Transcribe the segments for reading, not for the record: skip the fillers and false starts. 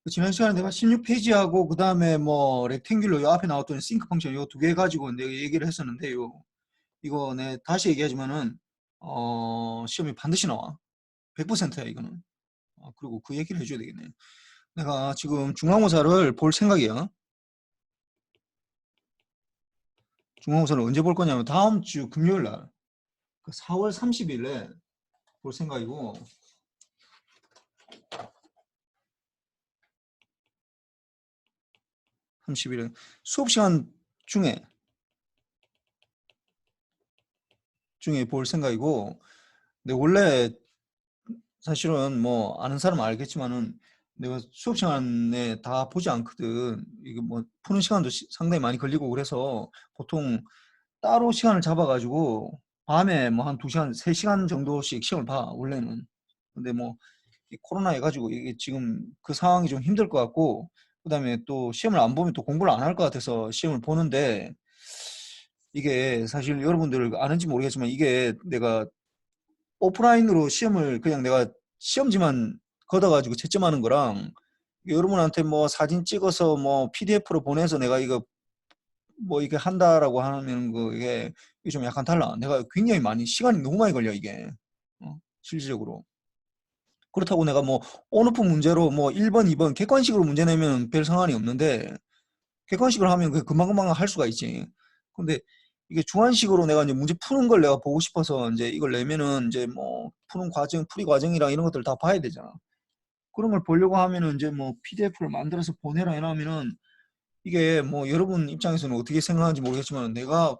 지난 시간에 내가 16페이지하고 그 다음에 뭐 렉탱귤러 요 앞에 나왔던 싱크 펑션 요 두 개 가지고 내가 얘기를 했었는데요. 이거 내 다시 얘기하지만은 시험이 반드시 나와. 100%야 이거는. 그리고 그 얘기를 해줘야 되겠네. 내가 지금 중간고사를 볼 생각이야. 중간고사를 언제 볼 거냐면 다음 주 금요일 날, 4월 30일에 볼 생각이고, 30일에 수업 시간 중에 볼 생각이고, 근데 원래 사실은 뭐 아는 사람은 알겠지만은 내가 수업 시간에 다 보지 않거든. 이게 뭐 푸는 시간도 상당히 많이 걸리고 그래서 보통 따로 시간을 잡아가지고 밤에 뭐 한 2시간, 3시간 정도씩 시험을 봐, 원래는. 근데 뭐 이 코로나 해가지고 이게 지금 그 상황이 좀 힘들 것 같고, 그 다음에 또 시험을 안 보면 또 공부를 안 할 것 같아서 시험을 보는데, 이게 사실 여러분들 아는지 모르겠지만 이게 내가 오프라인으로 시험을 그냥 내가 시험지만 걷어가지고 채점하는 거랑 여러분한테 뭐 사진 찍어서 뭐 PDF로 보내서 내가 이거 뭐 이게 한다라고 하면 이게 좀 약간 달라. 내가 굉장히 많이 시간이 너무 많이 걸려 이게. 실질적으로. 그렇다고 내가 뭐 온오프 문제로 뭐 1번, 2번 객관식으로 문제 내면 별 상관이 없는데 객관식으로 하면 그 금방금방 할 수가 있지. 근데 이게 주관식으로 내가 이제 문제 푸는 걸 내가 보고 싶어서 이제 이걸 내면은 이제 뭐 푸는 과정, 풀이 과정이랑 이런 것들 다 봐야 되잖아. 그런 걸 보려고 하면은 이제 뭐 PDF를 만들어서 보내라 해놓으면은 이게 뭐 여러분 입장에서는 어떻게 생각하는지 모르겠지만 내가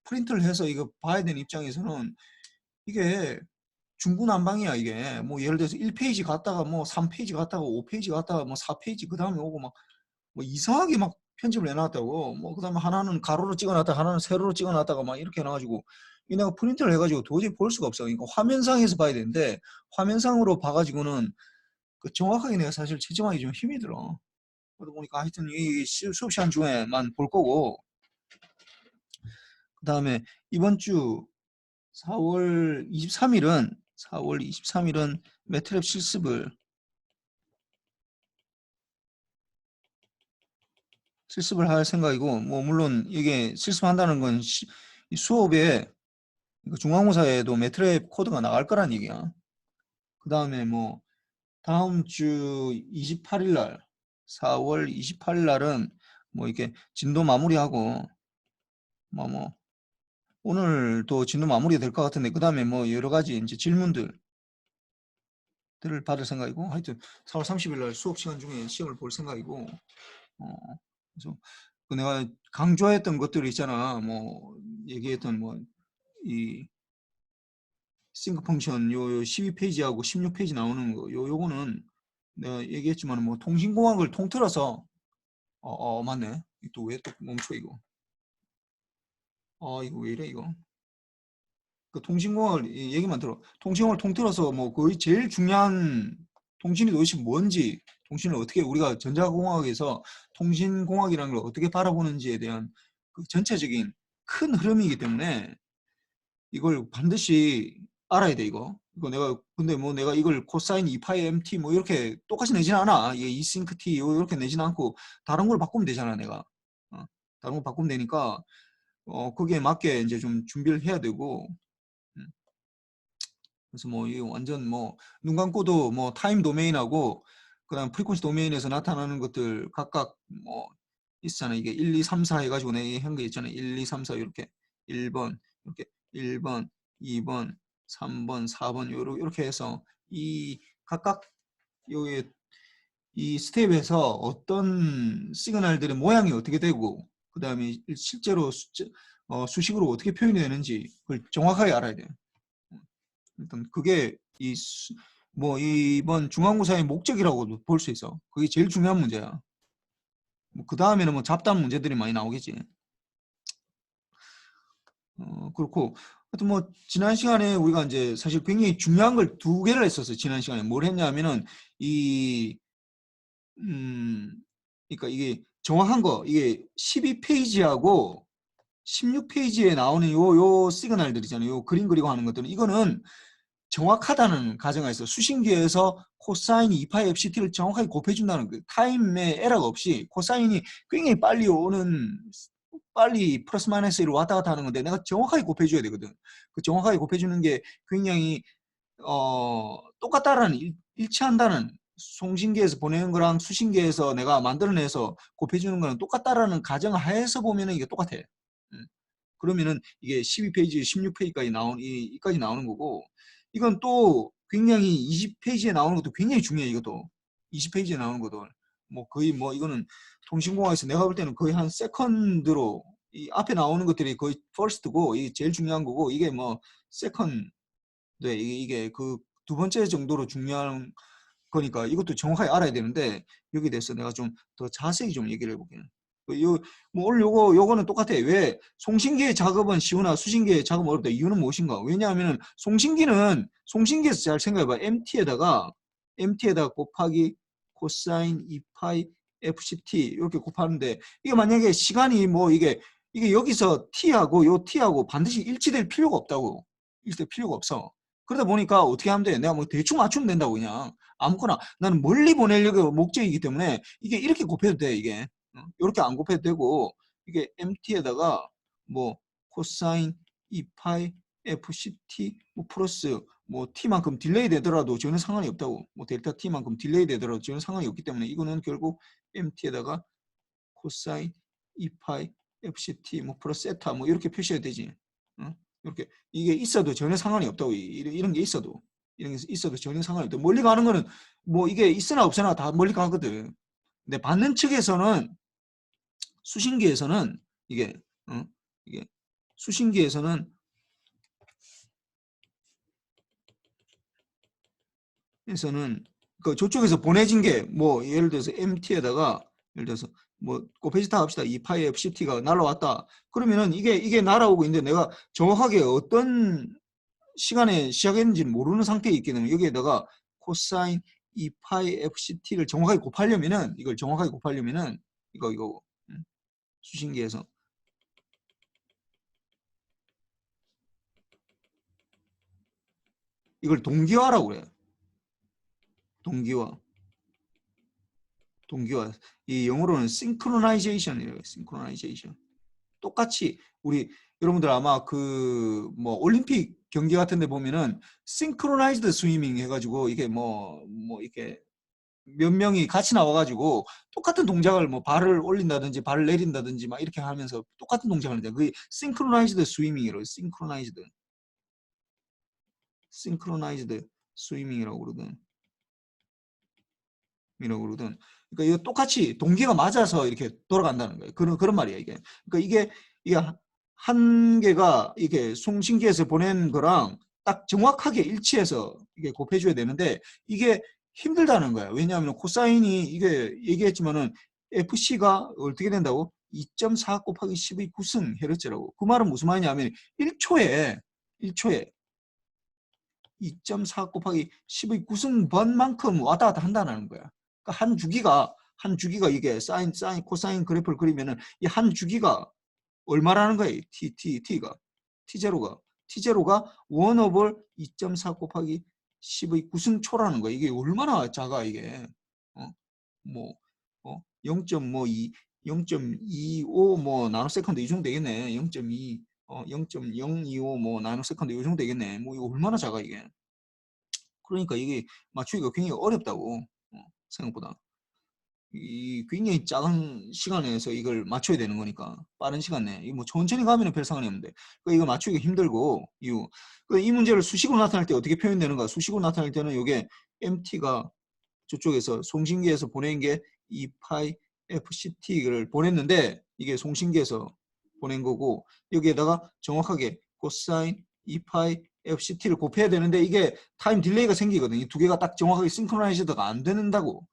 프린트를 해서 이거 봐야 되는 입장에서는 이게 중구난방이야 이게. 뭐 예를 들어서 1페이지 갔다가 뭐 3페이지 갔다가 5페이지 갔다가 뭐 4페이지 그 다음에 오고 막 뭐 이상하게 막 편집을 해놨다고. 뭐 그다음에 하나는 가로로 찍어놨다가 하나는 세로로 찍어놨다가 막 이렇게 해놔가지고 이 내가 프린트를 해가지고 도저히 볼 수가 없어. 그러니까 화면상에서 봐야 되는데 화면상으로 봐가지고는 그 정확하게 내가 사실 채점하기 좀 힘이 들어. 그러다 보니까 하여튼 이 수업 시간 중에만 볼 거고, 그 다음에 이번 주 4월 23일은 매트랩 실습을 할 생각이고, 뭐 물론 이게 실습한다는 건 이 수업에 중간고사에도 매트랩 코드가 나갈 거란 얘기야. 그 다음에 뭐 다음 주 28일 날, 4월 28일 날은 뭐 이렇게 진도 마무리하고 뭐 오늘도 진도 마무리가 될 것 같은데, 그 다음에 뭐 여러 가지 이제 질문들을 받을 생각이고, 하여튼 4월 30일 날 수업 시간 중에 시험을 볼 생각이고, 그래서 그 내가 강조했던 것들 있잖아. 뭐 얘기했던 뭐 이 싱크 펑션 요 12페이지하고 16페이지 나오는 거 요거는 내가 얘기했지만 뭐 통신공학을 통틀어서 맞네. 또 왜 또 멈춰 이거. 이거 왜 이래 이거. 그 통신공학을 얘기만 들어. 통신공학을 통틀어서 뭐 거의 제일 중요한 통신이 도대체 뭔지, 통신을 어떻게 우리가 전자공학에서 통신공학이라는 걸 어떻게 바라보는지에 대한 그 전체적인 큰 흐름이기 때문에 이걸 반드시 알아야 돼 이거. 이거 내가 근데 뭐 내가 이걸 코사인 2파이 mt 뭐 이렇게 똑같이 내진 않아. 이게 이싱크 t 이렇게 내진 않고 다른 걸 바꾸면 되잖아 내가. 다른 거 바꾸면 되니까 거기에 맞게 이제 좀 준비를 해야 되고. 음. 그래서 뭐 이 완전 뭐 눈 감고도 뭐 타임 도메인하고 그다음 프리퀀시 도메인에서 나타나는 것들 각각 뭐 있잖아. 이게 1, 2, 3, 4 해가지고 내가 한 게 있잖아. 1, 2, 3, 4 이렇게 1번 이렇게 1번, 2번, 3번, 4번 이렇게 해서 이 각각 요이 스텝에서 어떤 시그널들의 모양이 어떻게 되고 그 다음에 실제로 수식으로 어떻게 표현이 되는지 그걸 정확하게 알아야 돼요. 일단 그게 뭐 이번 중간고사의 목적이라고도 볼 수 있어. 그게 제일 중요한 문제야. 뭐그 다음에는 뭐 잡다한 문제들이 많이 나오겠지. 그렇고 하여튼 뭐 지난 시간에 우리가 이제 사실 굉장히 중요한 걸 두 개를 했었어요. 지난 시간에 뭘 했냐면은 이 그러니까 이게 정확한 거 이게 12페이지하고 16페이지에 나오는 요 시그널들 있잖아요. 요 그림 그리고 하는 것들은 이거는 정확하다는 가정하에서 수신기에서 코사인 2파이 FCT를 정확하게 곱해준다는 그 타임의 에러가 없이 코사인이 굉장히 빨리 플러스 마이너스 1을 왔다 갔다 하는 건데 내가 정확하게 곱해줘야 되거든. 그 정확하게 곱해주는 게 굉장히 똑같다라는 일치한다는 송신기에서 보내는 거랑 수신기에서 내가 만들어내서 곱해주는 거랑 똑같다라는 가정하에서 보면은 이게 똑같아. 그러면은 이게 12페이지, 16페이지까지 이까지 나오는 거고, 이건 또 굉장히 20페이지에 나오는 것도 굉장히 중요해, 이것도. 20페이지에 나오는 것도. 뭐 거의 뭐 이거는 통신공학에서 내가 볼 때는 거의 한 세컨드로 이 앞에 나오는 것들이 거의 퍼스트고, 이게 제일 중요한 거고, 이게 뭐 세컨드, 이게 그 두 번째 정도로 중요한 거니까 이것도 정확하게 알아야 되는데 여기에 대해서 내가 좀 더 자세히 좀 얘기를 해볼게요. 뭐 오늘 요거는 똑같아. 왜 송신기의 작업은 쉬우나 수신기의 작업은 어렵다. 이유는 무엇인가? 왜냐하면 송신기에서 잘 생각해봐. MT에다가 곱하기 코사인 2파이 FCT 이렇게 곱하는데 이게 만약에 시간이 뭐 이게 여기서 T하고 요 T하고 반드시 일치될 필요가 없다고. 일치될 필요가 없어. 그러다 보니까 어떻게 하면 돼? 내가 뭐 대충 맞추면 된다고 그냥. 아무거나. 나는 멀리 보내려고 목적이기 때문에 이게 이렇게 곱해도 돼, 이게. 이렇게 안 곱해도 되고, 이게 MT에다가 뭐 코사인 2파이 FCT 뭐 플러스 뭐 T만큼 딜레이 되더라도 전혀 상관이 없다고. 뭐 델타 T만큼 딜레이 되더라도 전혀 상관이 없기 때문에 이거는 결국 MT에다가 코사인 2파이 FCT 뭐 플러스 세타 뭐 이렇게 표시해야 되지. 이렇게 이게 있어도 전혀 상관이 없다고. 이런 게 있어도 전혀 상관이 없다. 멀리 가는 거는 뭐 이게 있으나 없으나 다 멀리 가거든. 근데 받는 측에서는 수신기에서는 이게 수신기에서는 그 저쪽에서 보내진 게 뭐 예를 들어서 MT에다가 예를 들어서 뭐 곱해지다 합시다. 2파이 FCT가 날아왔다. 그러면은 이게 날아오고 있는데 내가 정확하게 어떤 시간에 시작했는지는 모르는 상태에 있게 되면 여기에다가 코사인 2파이 FCT를 정확하게 곱하려면은 이거 수신기에서 이걸 동기화라고 그래요. 동기화. 이 영어로는 synchronization. 똑같이 우리 여러분들 아마 그 뭐 올림픽 경기 같은 데 보면은 synchronized swimming 해가지고 이게 뭐 이렇게 몇 명이 같이 나와가지고 똑같은 동작을 뭐 발을 올린다든지 발을 내린다든지 막 이렇게 하면서 똑같은 동작을 하는데 그게 synchronized swimming이라고. synchronized swimming이라고 그러든. 그러니까 이거 똑같이 동기가 맞아서 이렇게 돌아간다는 거예요. 그런 말이야 이게. 그러니까 이게 한 개가 이게 송신기에서 보낸 거랑 딱 정확하게 일치해서 이게 곱해줘야 되는데 이게 힘들다는 거야. 왜냐하면 코사인이 이게 얘기했지만은 FC가 어떻게 된다고? 2.4 곱하기 10의 9승 헤르츠라고. 그 말은 무슨 말이냐면 1초에 2.4 곱하기 10의 9승번만큼 왔다 갔다 한다는 거야. 그러니까 한 주기가 이게 사인, 코사인 그래프를 그리면은 이 한 주기가 얼마라는 거예요? T가. T0가 1 오버 2.4 곱하기 10의 9승초라는 거야. 이게 얼마나 작아, 이게. 뭐, 0.2, 0.25 뭐 나노세컨드 이 정도 되겠네. 0.2, 0.025 뭐 나노세컨드 이 정도 되겠네. 뭐 이거 얼마나 작아, 이게. 그러니까 이게 맞추기가 굉장히 어렵다고. 생각보다. 이 굉장히 작은 시간 내에서 이걸 맞춰야 되는 거니까 빠른 시간 내에 뭐 천천히 가면은 별 상관이 없는데 이거 맞추기가 힘들고 이 문제를 수식으로 나타낼 때 어떻게 표현되는가? 수식으로 나타낼 때는 이게 MT가 저쪽에서 송신기에서 보낸 게 2파이 FCT를 보냈는데 이게 송신기에서 보낸 거고 여기에다가 정확하게 코사인 2파이 FCT를 곱해야 되는데 이게 타임 딜레이가 생기거든요. 이 두 개가 딱 정확하게 싱크로나이즈가 안 된다고.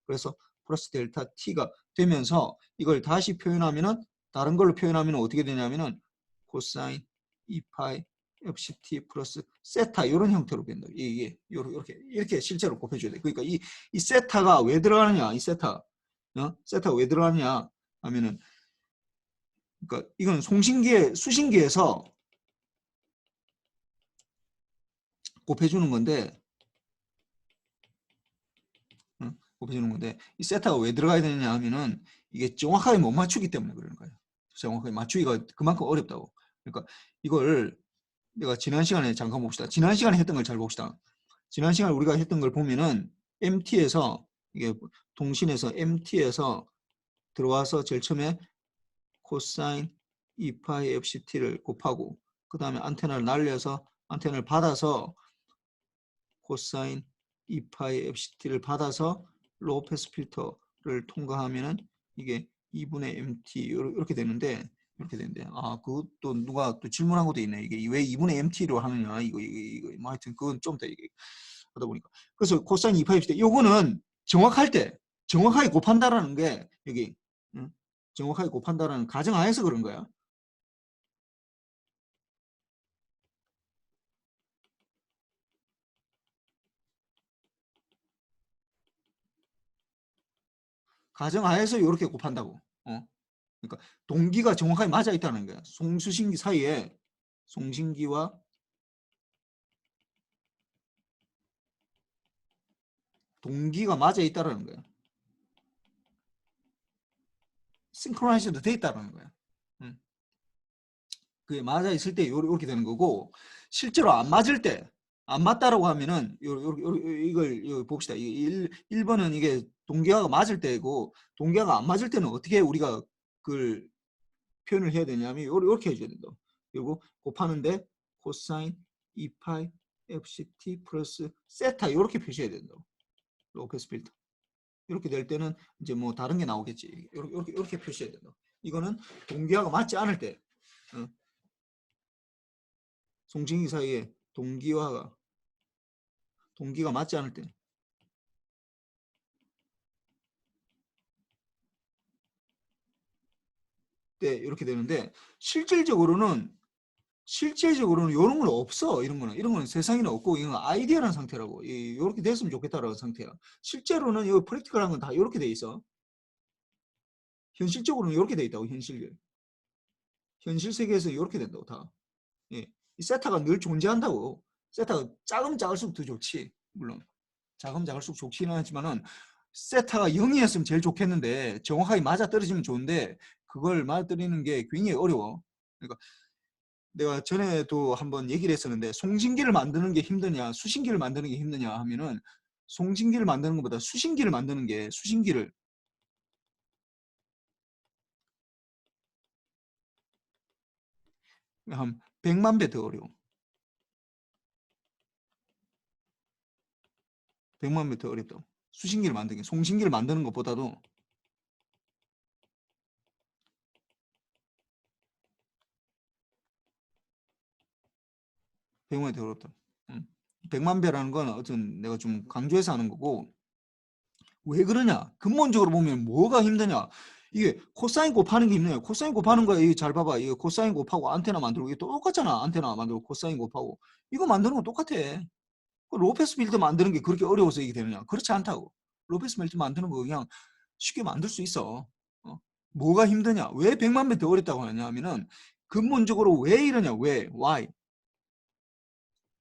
그래서 플러스 델타 t가 되면서 이걸 다시 표현하면은 다른 걸로 표현하면 어떻게 되냐면은 코사인 2파이 FCT 플러스 세타 이런 형태로 된다. 이게 이렇게 실제로 곱해줘야 돼. 그러니까 이 세타가 왜 들어가느냐? 이 세타가 왜 들어가느냐 하면은 그러니까 이건 수신기에서 곱해주는 건데, 곱해주는 건데, 이 세타가 왜 들어가야 되느냐 하면은 이게 정확하게 못 맞추기 때문에 그러는 거예요. 정확하게 맞추기가 그만큼 어렵다고. 그러니까 이걸 내가 지난 시간에 잠깐 봅시다. 지난 시간에 했던 걸 잘 봅시다. 지난 시간에 우리가 했던 걸 보면은 MT에서 이게 통신에서 MT에서 들어와서 제일 처음에 코사인 2파이 FCT를 곱하고 그 다음에 안테나를 날려서 안테나를 받아서 코사인 2파이 FCT를 받아서 로우 패스 필터를 통과하면은 이게 2분의 MT 이렇게 되는데 아 그것도 누가 또 질문한 것도 있네. 이게 왜 2분의 MT로 하느냐 이거 뭐 하여튼 그건 좀 더 하다 보니까 그래서 코사인 2파이 FCT 요거는 정확할 때 정확하게 곱한다라는 게 여기 정확하게 곱한다라는 가정하에서 그런 거야. 가정하에서 이렇게 곱한다고. 그러니까 동기가 정확하게 맞아 있다는 거야. 송수신기 사이에 송신기와 동기가 맞아 있다는 거야. 싱크로나이즈도 돼 있다는 거야. 그게 맞아 있을 때 이렇게 되는 거고 실제로 안 맞을 때 안 맞다라고 하면은 이걸 봅시다. 1번은 이게 동기화가 맞을 때고 동기화가 안 맞을 때는 어떻게 우리가 그걸 표현을 해야 되냐면 이렇게 해줘야 된다. 그리고 곱하는데 코사인 2파이 FCT 플러스 세타 이렇게 표시해야 된다. 로페스 필터. 이렇게 될 때는 이제 뭐 다른 게 나오겠지. 이렇게 표시해야 된다. 이거는 동기화가 맞지 않을 때 송진기 사이에 동기가 맞지 않을 때 이렇게 되는데 실질적으로는 이런 건 없어. 이런 거는 세상에는 없고 이건 아이디어라는 상태라고. 이렇게 됐으면 좋겠다라는 상태야. 실제로는 이 프랙티컬한 건 다 이렇게 돼 있어. 현실적으로는 이렇게 돼 있다고. 현실 세계에서 이렇게 된다고 다. 예. 이 세타가 늘 존재한다고. 세타가 작으면 작을수록 더 좋지. 물론 작으면 작을수록 좋기는 하지만은 세타가 0이었으면 제일 좋겠는데 정확하게 맞아 떨어지면 좋은데 그걸 맞아 떨어지는 게 굉장히 어려워. 그러니까 내가 전에도 한번 얘기를 했었는데 송신기를 만드는 게 힘드냐 수신기를 만드는 게 힘드냐 하면은 송신기를 만드는 것보다 수신기를 만드는 게 수신기를 한 100만 배 더 어려워. 100만 배 더 어렵다고. 수신기를 만드는 게 송신기를 만드는 것보다도 100만 배 더 어렵다. 100만 배라는 건 어떤 내가 좀 강조해서 하는 거고 왜 그러냐? 근본적으로 보면 뭐가 힘드냐? 이게 코사인 곱하는 게 힘드냐? 코사인 곱하는 거야. 이거 잘 봐봐. 이거 코사인 곱하고 안테나 만들고 이게 똑같잖아. 안테나 만들고 코사인 곱하고 이거 만드는 거 똑같아. 로페스 필터 만드는 게 그렇게 어려워서 이게 되느냐? 그렇지 않다고. 로페스 필터 만드는 거 그냥 쉽게 만들 수 있어. 뭐가 힘드냐? 왜 100만 배 더 어렵다고 하냐 하면은 근본적으로 왜 이러냐? 왜? Why?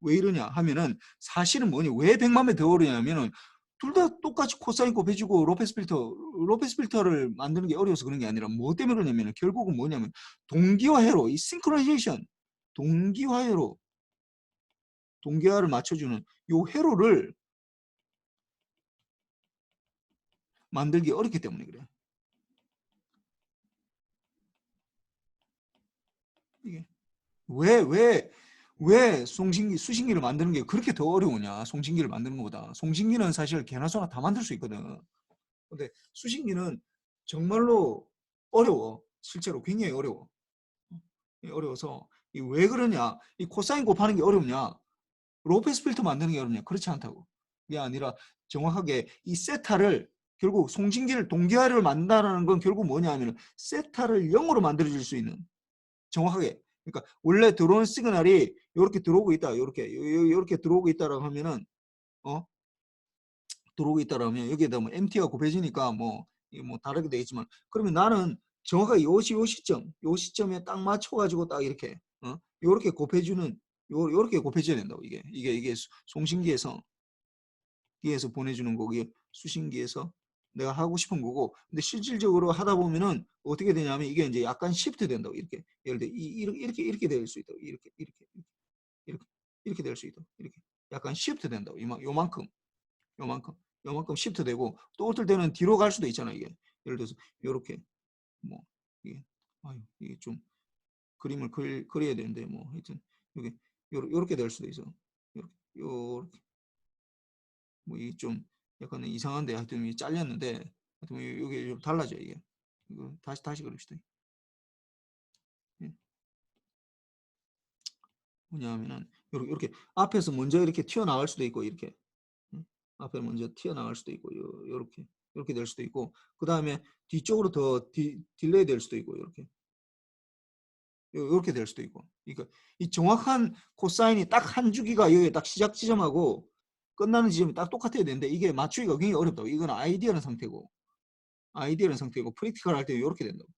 왜 이러냐 하면은 사실은 뭐냐? 왜 100만 배 더 어려냐면은 둘 다 똑같이 코사인 곱해주고 로페스 필터를 만드는 게 어려워서 그런 게 아니라 뭐 때문에 그러냐면 결국은 뭐냐면 동기화해로 이 싱크로나이제이션 동기화해로 동기화를 맞춰주는 요 회로를 만들기 어렵기 때문에 그래. 이게 왜 수신기를 만드는 게 그렇게 더 어려우냐? 송신기를 만드는 것보다. 송신기는 사실 개나 소나 다 만들 수 있거든. 근데 수신기는 정말로 어려워. 실제로 굉장히 어려워. 어려워서 왜 그러냐? 이 코사인 곱하는 게 어렵냐? 로페스 필터 만드는 게 어렵냐? 그렇지 않다고. 그게 아니라 정확하게 이 세타를 결국 송신기를 동기화를 만든다는 건 결국 뭐냐 하면 세타를 0으로 만들어줄 수 있는 정확하게. 그러니까 원래 들어오는 시그널이 이렇게 들어오고 있다. 이렇게 들어오고 있다라고 하면은 들어오고 있다라면 여기에다 뭐 MT가 곱해지니까 뭐 다르게 되겠지만 그러면 나는 정확하게 요 시점에 딱 맞춰가지고 딱 이렇게 이렇게 곱해주는 요렇게 곱해져야 된다고. 이게 송신기에서 보내주는 거고, 이게 수신기에서 내가 하고 싶은 거고. 근데 실질적으로 하다 보면은 어떻게 되냐면 이게 이제 약간 시프트 된다고. 이렇게 예를 들어 이렇게 될 수 있다고. 이렇게 될 수 있다고. 이렇게 약간 시프트 된다고. 요만큼 요만큼 시프트 되고, 또 어떨 때는 뒤로 갈 수도 있잖아. 이게 예를 들어서 요렇게 뭐 이게 이게 좀 그림을 그려야 되는데, 뭐 하여튼 이게 요렇게 될 수도 있어. 요렇게 뭐 이게 좀 약간 이상한데, 하여튼 이게 잘렸는데, 하여튼 이게 좀 달라져. 이게 이거 다시 그립시다. 예. 뭐냐면은 요렇게 앞에서 먼저 이렇게 튀어나갈 수도 있고, 이렇게 앞에 먼저 튀어나갈 수도 있고, 요렇게 될 수도 있고, 그 다음에 뒤쪽으로 더 딜레이 될 수도 있고, 요렇게 될 수도 있고. 그러니까 이 정확한 코사인이 딱 한 주기가 여기 딱 시작 지점하고 끝나는 지점이 딱 똑같아야 되는데, 이게 맞추기가 굉장히 어렵다고. 이건 아이디어는 상태고 프랙티컬 할 때 이렇게 된다고.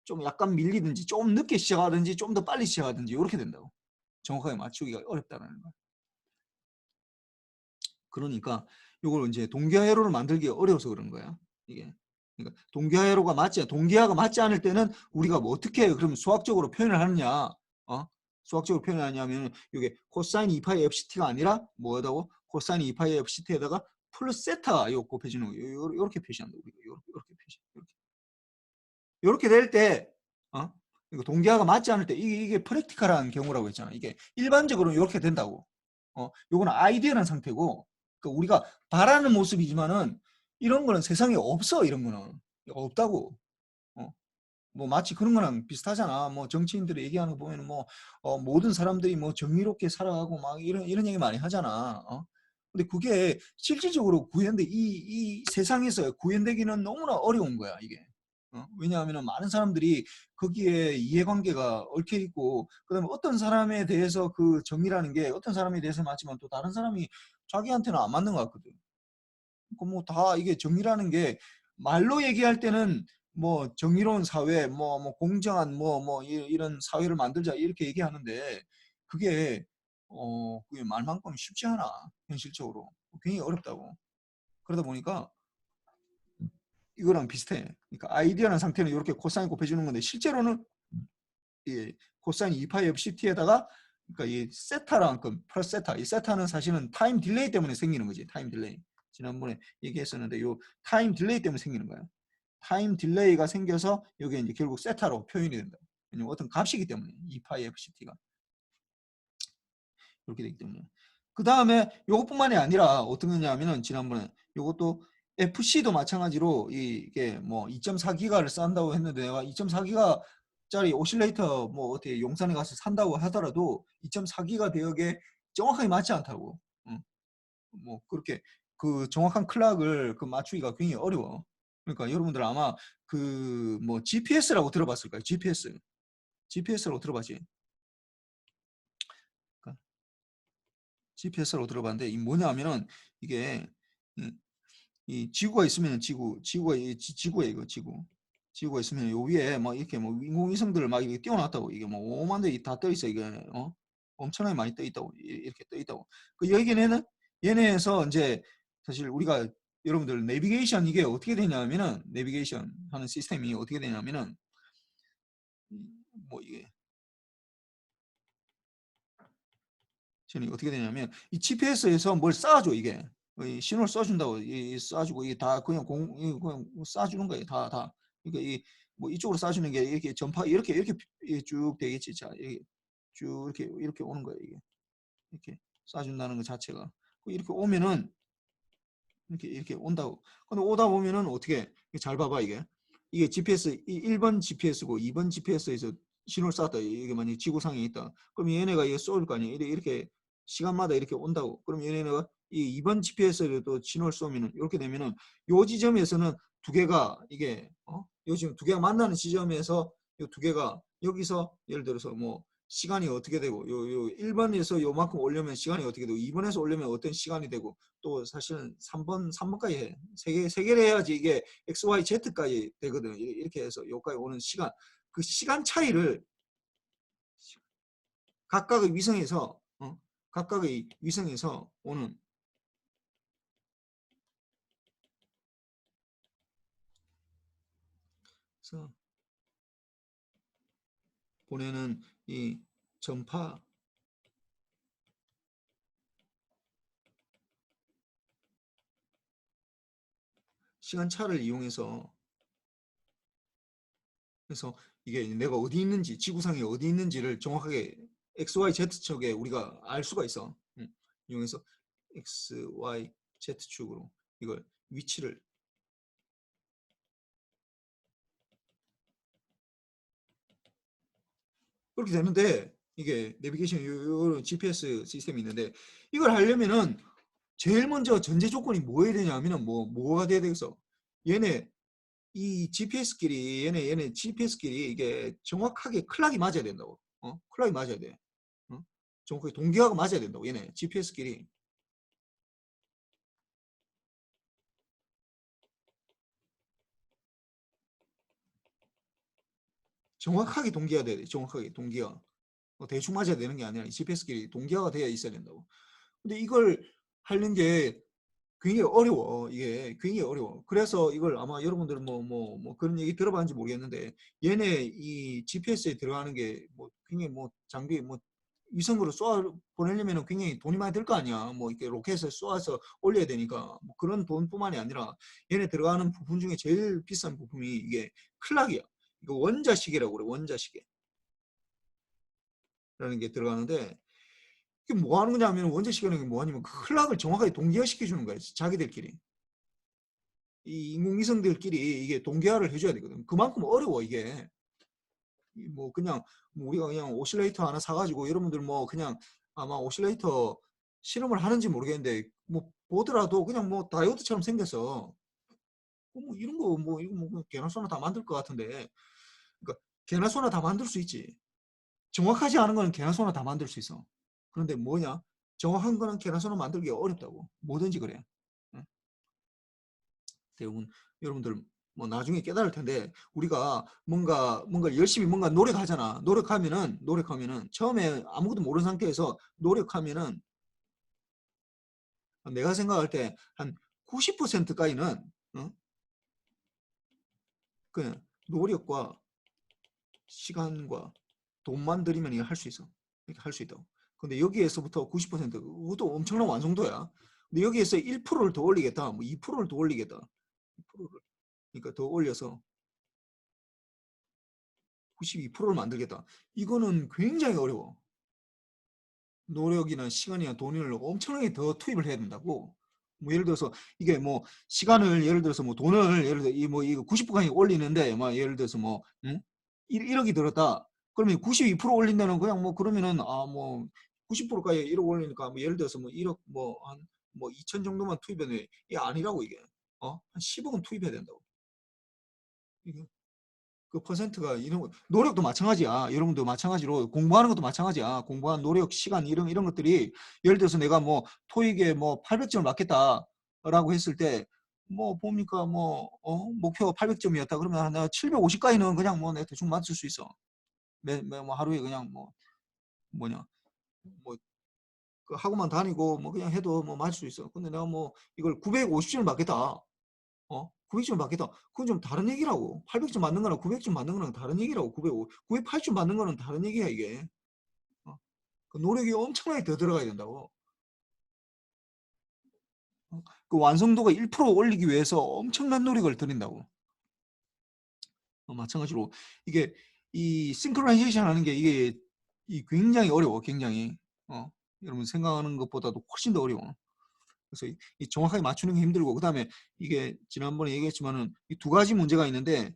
좀 약간 밀리든지 좀 늦게 시작하든지 좀 더 빨리 시작하든지 이렇게 된다고. 정확하게 맞추기가 어렵다는 거야. 그러니까 이걸 이제 동기화회로를 만들기 어려워서 그런 거야. 이게. 그러니까 동기화가 맞지 않을 때는 우리가 뭐 어떻게 그럼 수학적으로 표현을 하느냐? 수학적으로 표현을 하냐면 이게 코사인 2파이 FCT가 아니라 뭐다고? 코사인 2파이 FCT에다가 플러스 세타 요 곱해주는 거. 요렇게 표시한다. 우리가 요렇게 표시. 요렇게 될 때, 이거 동기화가 맞지 않을 때 이게 프랙티컬한 경우라고 했잖아. 이게 일반적으로 이렇게 된다고. 요거는 아이디어란 상태고, 그러니까 우리가 바라는 모습이지만은 이런 거는 세상에 없어. 이런 거는 없다고. 어. 뭐 마치 그런 거랑 비슷하잖아. 뭐 정치인들이 얘기하는 거 보면 뭐 모든 사람들이 뭐 정의롭게 살아가고 막 이런 얘기 많이 하잖아. 근데 그게 실질적으로 이 세상에서 구현되기는 너무나 어려운 거야, 이게. 왜냐하면 많은 사람들이 거기에 이해관계가 얽혀 있고, 그다음에 어떤 사람에 대해서 그 정의라는 게 어떤 사람에 대해서 맞지만 또 다른 사람이 자기한테는 안 맞는 것 같거든. 그 뭐 다 이게 정의라는 게 말로 얘기할 때는 뭐 정의로운 사회, 뭐 공정한 이런 사회를 만들자 이렇게 얘기하는데, 그게 그게 말만큼 쉽지 않아. 현실적으로 굉장히 어렵다고. 그러다 보니까 이거랑 비슷해. 그러니까 아이디어라는 상태는 이렇게 코사인 곱해주는 건데, 실제로는 이 코사인 2파이 FCT에다가 그러니까 이 세타랑큼 플러스 세타, 이 세타는 사실은 타임 딜레이 때문에 생기는 거지. 타임 딜레이. 지난번에 얘기했었는데 요 타임 딜레이 때문에 생기는 거야. 타임 딜레이가 생겨서 이게 이제 결국 세타로 표현이 된다. 왜냐면 어떤 값이기 때문에 2파이 FCT가 이렇게 되기 때문에. 그 다음에 이것뿐만이 아니라 어떤 거냐면은 지난번에 이것도 FC도 마찬가지로 이게 뭐 2.4기가를 싼다고 했는데, 내가 2.4기가 짜리 오실레이터 뭐 어떻게 용산에 가서 산다고 하더라도 2.4기가 대역에 정확하게 맞지 않다고. 뭐 그렇게 그 정확한 클락을 그 맞추기가 굉장히 어려워. 그러니까 여러분들 아마 그 뭐 GPS라고 들어봤을 거예요. GPS라고 들어봤지. GPS라고 들어봤는데 이 뭐냐면은 이게 이 지구가 있으면 지구가 이거 지구가 있으면 요 위에 막 이렇게 뭐 인공위성들을 막 이렇게 띄워놨다고. 이게 뭐 5만 대이 다 떠 있어. 이게 엄청나게 많이 떠 있다고. 이렇게 떠 있다고. 그 여기는 얘네에서 이제 사실 우리가 여러분들 내비게이션 이게 어떻게 되냐면은 내비게이션 하는 시스템이 어떻게 되냐면은 뭐 이게 저는 어떻게 되냐면 이 GPS에서 뭘 쏴줘. 이게 이 신호를 쏴준다고. 쏴주고 이게 다 그냥 그냥 쏴주는 거예요. 다. 그러니까 뭐 이쪽으로 쏴주는 게 이렇게 전파 이렇게 쭉 되겠지. 자, 쭉 이렇게 오는 거예요. 이게 이렇게 쏴준다는 것 자체가. 이렇게 오면은 이렇게 온다고. 근데 오다 보면은 어떻게 잘 봐봐. 이게 GPS 1번 GPS고 2번 GPS에서 신호를 쐈다. 이게 만약 지구상에 있다. 그럼 얘네가 이게 쏠 거 아니야. 이렇게 시간마다 이렇게 온다고. 그럼 얘네가 이 2번 GPS에도 신호를 쏘면은 이렇게 되면은 요 지점에서는 두 개가 이게 요 지금 두 개가 만나는 지점에서 요 두 개가 여기서 예를 들어서 뭐 시간이 어떻게 되고 요 1번에서 요만큼 오려면 시간이 어떻게 되고 2번에서 오려면 어떤 시간이 되고 또 사실은 3번까지 해. 세 개를 해야지 이게 X, Y, Z까지 되거든. 이렇게 해서 여기까지 오는 시간. 그 시간 차이를 각각의 위성에서 각각의 위성에서 오는 그래서 보내는 이 전파 시간차를 이용해서 그래서 이게 내가 어디 있는지 지구상에 어디 있는지를 정확하게 XY Z축에 우리가 알 수가 있어. 이용해서 XY Z축으로 이걸 위치를 그렇게 되는데 이게 내비게이션 요 GPS 시스템이 있는데 이걸 하려면은 제일 먼저 전제 조건이 뭐 해야 되냐면은 뭐가 돼야 되겠어? 얘네 이 GPS끼리 얘네 GPS끼리 이게 정확하게 클락이 맞아야 된다고. 클락이 맞아야 돼. 정확하게 동기화가 맞아야 된다고. 얘네 GPS끼리 정확하게 동기화 돼야 돼. 정확하게 동기화. 대충 맞아야 되는 게 아니라 GPS끼리 동기화가 돼야 있어야 된다고. 근데 이걸 하는 게 굉장히 어려워. 이게 굉장히 어려워. 그래서 이걸 아마 여러분들은 뭐 그런 얘기 들어봤는지 모르겠는데 얘네 이 GPS에 들어가는 게 뭐 굉장히 뭐 장비 뭐 위성으로 쏘아 보내려면 굉장히 돈이 많이 들 거 아니야. 뭐 이렇게 로켓을 쏘아서 올려야 되니까 뭐 그런 돈뿐만이 아니라 얘네 들어가는 부품 중에 제일 비싼 부품이 이게 클락이야. 이거 원자시계라고 그래. 원자시계라는 게 들어가는데 이게 뭐 하는 거냐면 원자시계라는 게 뭐냐면 클락을 정확하게 동기화시켜 주는 거야. 자기들끼리. 이 인공위성들끼리 이게 동기화를 해줘야 되거든. 그만큼 어려워 이게. 뭐 그냥 뭐 우리가 그냥 오실레이터 하나 사가지고 여러분들 뭐 그냥 아마 오실레이터 실험을 하는지 모르겠는데 뭐 보더라도 그냥 뭐 다이오드처럼 생겨서 뭐 이런 거 뭐 이거 뭐 개나 소나 다 만들 것 같은데 그러니까 개나 소나 다 만들 수 있지. 정확하지 않은 거는 개나 소나 다 만들 수 있어. 그런데 뭐냐? 정확한 거는 개나 소나 만들기 어렵다고. 뭐든지 그래. 응? 대부분 여러분들 뭐 나중에 깨달을 텐데 우리가 뭔가 열심히 뭔가 노력하잖아. 노력하면은 처음에 아무것도 모르는 상태에서 노력하면은 내가 생각할 때 한 90%까지는 그 노력과 시간과 돈만 들이면 이거 할 수 있어. 이렇게 할 수 있다고. 근데 여기에서부터 90% 그것도 엄청난 완성도야. 근데 여기에서 1%를 더 올리겠다. 뭐 2%를 더 올리겠다. 2%를 그러니까 더 올려서 92%를 만들겠다. 이거는 굉장히 어려워. 노력이나 시간이나 돈을 엄청나게 더 투입을 해야 된다고. 뭐 예를 들어서 이게 뭐 시간을 예를 들어서 뭐 돈을 예를 들어 이뭐 이거 90%까지 올리는데 막 예를 들어서 뭐 1억이 들었다. 그러면 92% 올린다는 그냥 뭐 그러면은 뭐 90%까지 1억 올리니까 뭐 예를 들어서 뭐 1억 뭐 한 뭐 2천 정도만 투입해도 이게 아니라고 이게. 한 10억은 투입해야 된다고. 이게 그 퍼센트가 이런 거, 노력도 마찬가지야. 여러분도 마찬가지로 공부하는 것도 마찬가지야. 공부한 노력, 시간 이런 것들이 예를 들어서 내가 뭐 토익에 뭐 800점을 맞겠다라고 했을 때 뭐 봅니까 뭐 목표가 800점이었다 그러면 나 750까지는 그냥 뭐 내가 대충 맞출 수 있어. 뭐 하루에 그냥 뭐 뭐냐 뭐 그 학원만 다니고 뭐 그냥 해도 뭐 맞을 수 있어. 근데 내가 뭐 이걸 950점을 맞겠다. 900점 맞겠다. 그건 좀 다른 얘기라고. 800점 맞는 거랑 900점 맞는 거랑 다른 얘기라고. 980점 맞는 거는 다른 얘기야, 이게. 어, 그 노력이 엄청나게 더 들어가야 된다고. 그 완성도가 1% 올리기 위해서 엄청난 노력을 들인다고. 마찬가지로 이게 이 싱크로나이제이션 하는 게 이게 굉장히 어려워, 굉장히. 여러분 생각하는 것보다도 훨씬 더 어려워. 그래서 정확하게 맞추는 게 힘들고, 그 다음에 이게 지난번에 얘기했지만은 이 두 가지 문제가 있는데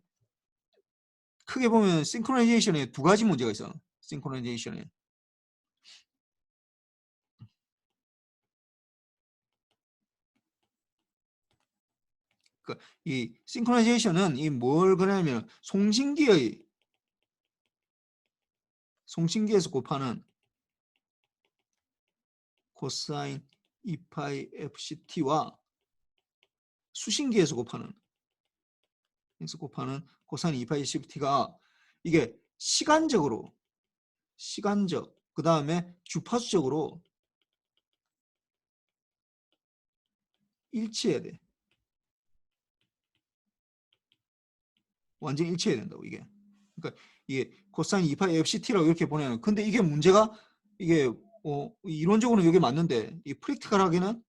크게 보면 싱크로나이제이션에 두 가지 문제가 있어. 싱크로나이제이션에. 그러니까 이 싱크로나이제이션은 이 뭘 그러냐면 송신기에서 곱하는 코사인 2파이 FCT와 수신기에서 곱하는 코사인 2파이 FCT가 이게 시간적 그 다음에 주파수적으로 일치해야 돼. 완전히 일치해야 된다고 이게. 그러니까 이게 코사인 2파이 FCT라고 이렇게 보내는. 근데 이게 문제가 이게 이론적으로는 이게 맞는데 이 프랙티컬하게는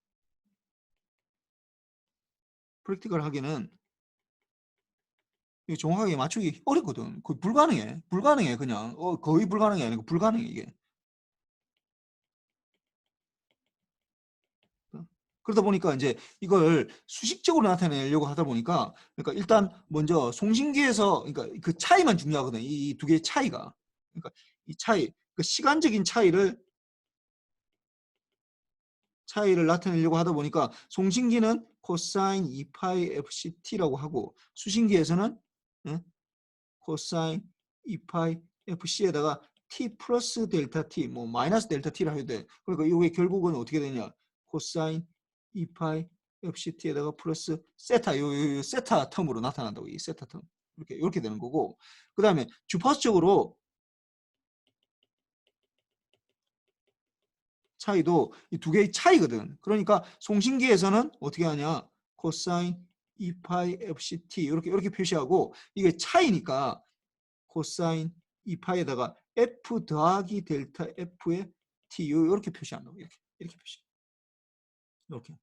이게 정확하게 맞추기 어렵거든. 거의 불가능해 그냥. 거의 불가능이 아니고 불가능해 이게. 그러다 보니까 이제 이걸 수식적으로 나타내려고 하다 보니까 그러니까 일단 먼저 송신기에서 그러니까 그 차이만 중요하거든. 이 두 개의 차이가. 그러니까 이 차이, 그 시간적인 차이를 나타내려고 하다 보니까 송신기는 코사인 2파이 FCT라고 하고 수신기에서는 코사인 2파이 FC에다가 T 플러스 델타 T, 뭐 마이너스 델타 T라 해도 돼. 그러니까 이게 결국은 어떻게 되냐? 코사인 2파이 FCT에다가 플러스 세타, 요 세타 텀으로 나타난다고. 이 세타 텀. 이렇게 되는 거고. 그 다음에 주파수적으로 차이도 이 두 개의 차이거든. 그러니까 송신기에서는 어떻게 하냐? 코사인 2파이 FCT 이렇게 표시하고 이게 차이니까 코사인 2파에다가 F 더하기 델타 F의 T 이렇게 표시한다고. 이렇게 표시. 이렇게.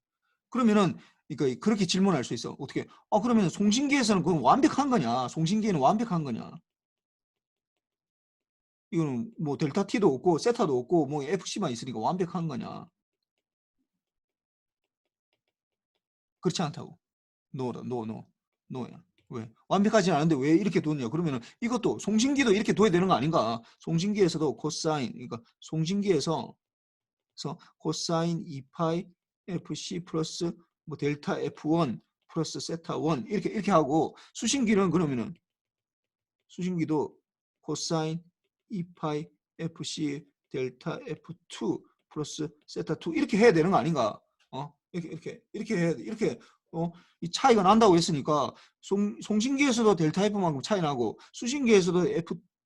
그러면은 그러니까 그렇게 질문할 수 있어. 어떻게? 그러면 송신기에서는 그건 완벽한 거냐? 송신기에는 완벽한 거냐? 이거는 뭐 델타 T도 없고 세타도 없고 뭐 FC만 있으니까 완벽한 거냐? 그렇지 않다고. 노다, 노야. 왜? 완벽하지 않은데 왜 이렇게 뒀냐? 그러면은 이것도 송신기도 이렇게 둬야 되는 거 아닌가? 송신기에서도 코사인, 그러니까 송신기에서 코사인 2파이 FC 플러스 뭐 델타 F1 플러스 세타 1 이렇게 하고 수신기는 그러면은 수신기도 코사인 2파이 FC 델타 F2 플러스 세타 2 이렇게 해야 되는 거 아닌가? 이렇게 해야 돼. 이렇게 이 차이가 난다고 했으니까 송신기에서도 델타 F만큼 차이 나고 수신기에서도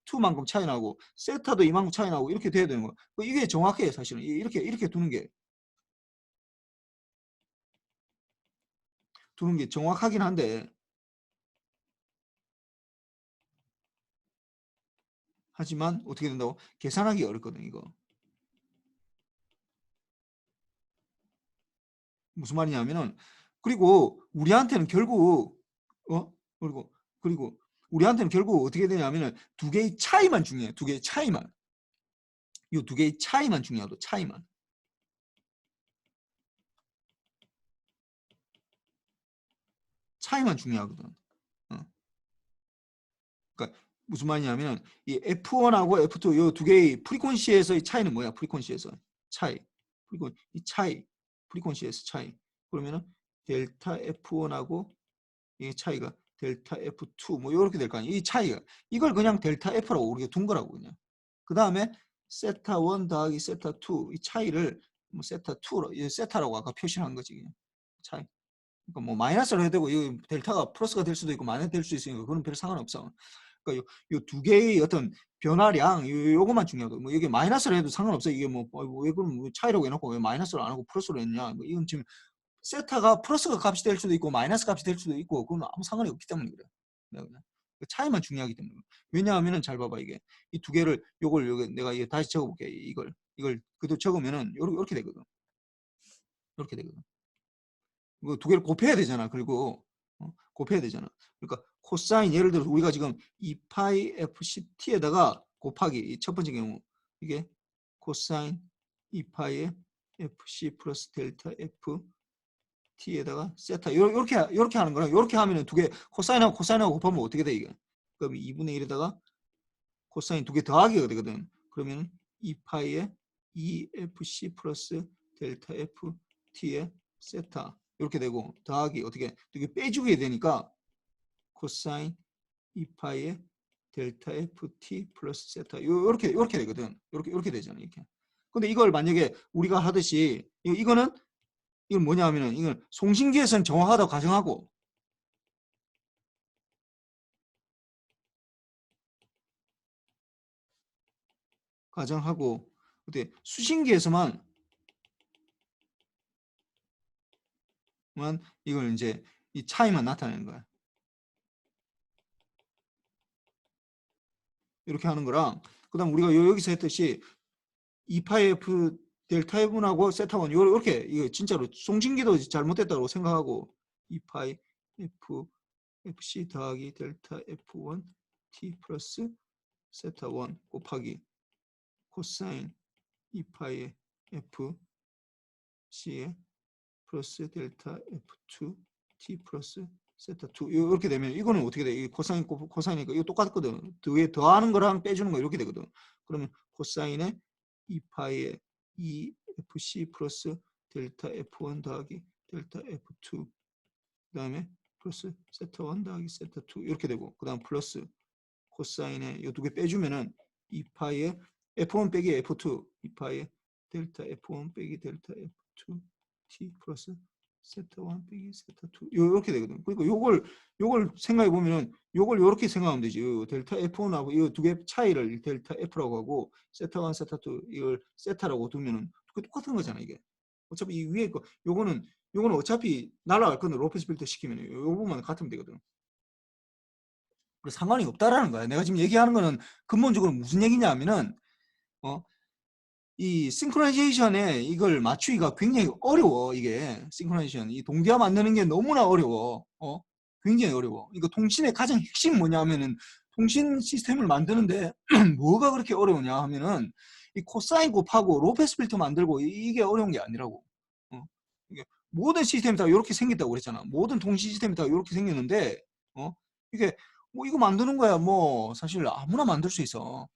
F2만큼 차이 나고 세타도 이만큼 차이 나고 이렇게 돼야 되는 거야. 이게 정확해 사실은. 이렇게 두는 게 정확하긴 한데 하지만 어떻게 된다고? 계산하기 어렵거든 이거. 무슨 말이냐면은 그리고 우리한테는 결국 어 그리고 우리한테는 결국 어떻게 되냐면은 두 개의 차이만 중요해. 두 개의 차이만. 이 두 개의 차이만 중요하고 차이만 중요하거든. 어. 그러니까 무슨 말이냐면 이 F1하고 F2 이 두 개의 프리퀀시에서의 차이는 뭐야? 프리퀀시에서 차이. 그리고 이 차이 프리퀀시에서 차이. 그러면은 델타 F1하고 이 차이가 델타 F2 뭐 이렇게 될 거 아니야. 이 차이가 이걸 그냥 델타 F라고 우리가 둔 거라고 그냥. 그 다음에 세타 1 더하기 세타 2 이 차이를 뭐 세타 2로 세타라고 아까 표시한 거지 그냥. 차이. 그러니까 뭐 마이너스로 해도 되고 이 델타가 플러스가 될 수도 있고 마이너스 될 수 있으니까 그건 별 상관없어. 그러니까 요 두 개의 어떤 변화량 요것만 중요하고 뭐 이게 마이너스로 해도 상관없어. 이게 왜 그럼 차이라고 해놓고 왜 마이너스로 안 하고 플러스로 했냐? 뭐 이건 지금 세타가 플러스가 값이 될 수도 있고 마이너스 값이 될 수도 있고 그건 아무 상관이 없기 때문에 그래. 그 차이만 중요하기 때문에. 왜냐하면은 잘 봐봐 이게 이 두 개를 요걸 내가 이게 다시 적어볼게. 이걸 그대로 적으면은 요렇게 되거든. 이렇게 되거든. 이거 두 개를 곱해야 되잖아. 그리고 곱해야 되잖아. 그러니까 코사인 예를 들어서 우리가 지금 2파이 FCT에다가 곱하기 첫 번째 경우 이게 코사인 2파이의 FC 플러스 델타 F t에다가 세타 이렇게 하는 거랑 이렇게 하면은 두 개 코사인하고 곱하면 어떻게 돼 이게? 그럼 2분의 1에다가 코사인 두 개 더하기가 되거든. 그러면 2파이에 2fc 플러스 델타 f t의 세타 이렇게 되고 더하기 어떻게 두 개 빼주게 되니까 코사인 2파이에 델타 ft 플러스 세타 이렇게 되거든. 이렇게 되잖아 이렇게. 근데 이걸 만약에 우리가 하듯이 이건 뭐냐 하면은 이건 송신기에서는 정확하다고 가정하고 근데 수신기에서만 이걸 이제 이 차이만 나타내는 거야. 이렇게 하는 거랑, 그 다음 우리가 여기서 했듯이 2파이 F 델타 F분하고 세타 1 이렇게, 이거 진짜로 송신기도 잘못됐다고 생각하고 2파이 F FC 더하기 델타 F1 T 플러스 세타 1 곱하기 코사인 2파이 F C에 플러스 델타 F2 T 플러스 세타 2 이렇게 되면 이거는 어떻게 돼? 이 코사인 코사인이니까 이거 똑같거든. 뒤에 더하는 거랑 빼주는 거 이렇게 되거든. 그러면 코사인의 2파이의 2FC 플러스 델타 F1 더하기 델타 F2 그 다음에 플러스 세타 1 더하기 세타 2 이렇게 되고, 그 다음 플러스 코사인의 이 두 개 빼주면은 2파이의 F1 빼기 F2 2파이의 델타 F1 빼기 델타 F2 T 플러스 세타 1 빼기 세타 2 이렇게 되거든. 그러니까 요걸 생각해 보면은 요걸 이렇게 생각하면 되지. 델타 F1하고 이 두 개 차이를 델타 F라고 하고 세타 1 세타 2 이걸 세타라고 두면은 똑같은 거잖아 이게. 어차피 이 위에 거 요거는 어차피 날아갈 거는 로페스 필터 시키면 요 부분만 같으면 되거든. 상관이 없다라는 거야. 내가 지금 얘기하는 거는 근본적으로 무슨 얘기냐 하면은 이 싱크로나이제이션에 이걸 맞추기가 굉장히 어려워. 이게 싱크로나이제이션 이 동기화 만드는 게 너무나 어려워. 굉장히 어려워. 이거 통신의 가장 핵심 뭐냐 하면은 통신 시스템을 만드는데 뭐가 그렇게 어려우냐 하면은 이 코사인 곱하고 로페스 필터 만들고 이게 어려운 게 아니라고. 이게 모든 시스템이 다 이렇게 생겼다고 그랬잖아. 모든 통신 시스템이 다 이렇게 생겼는데 이게 뭐 이거 만드는 거야 뭐 사실 아무나 만들 수 있어.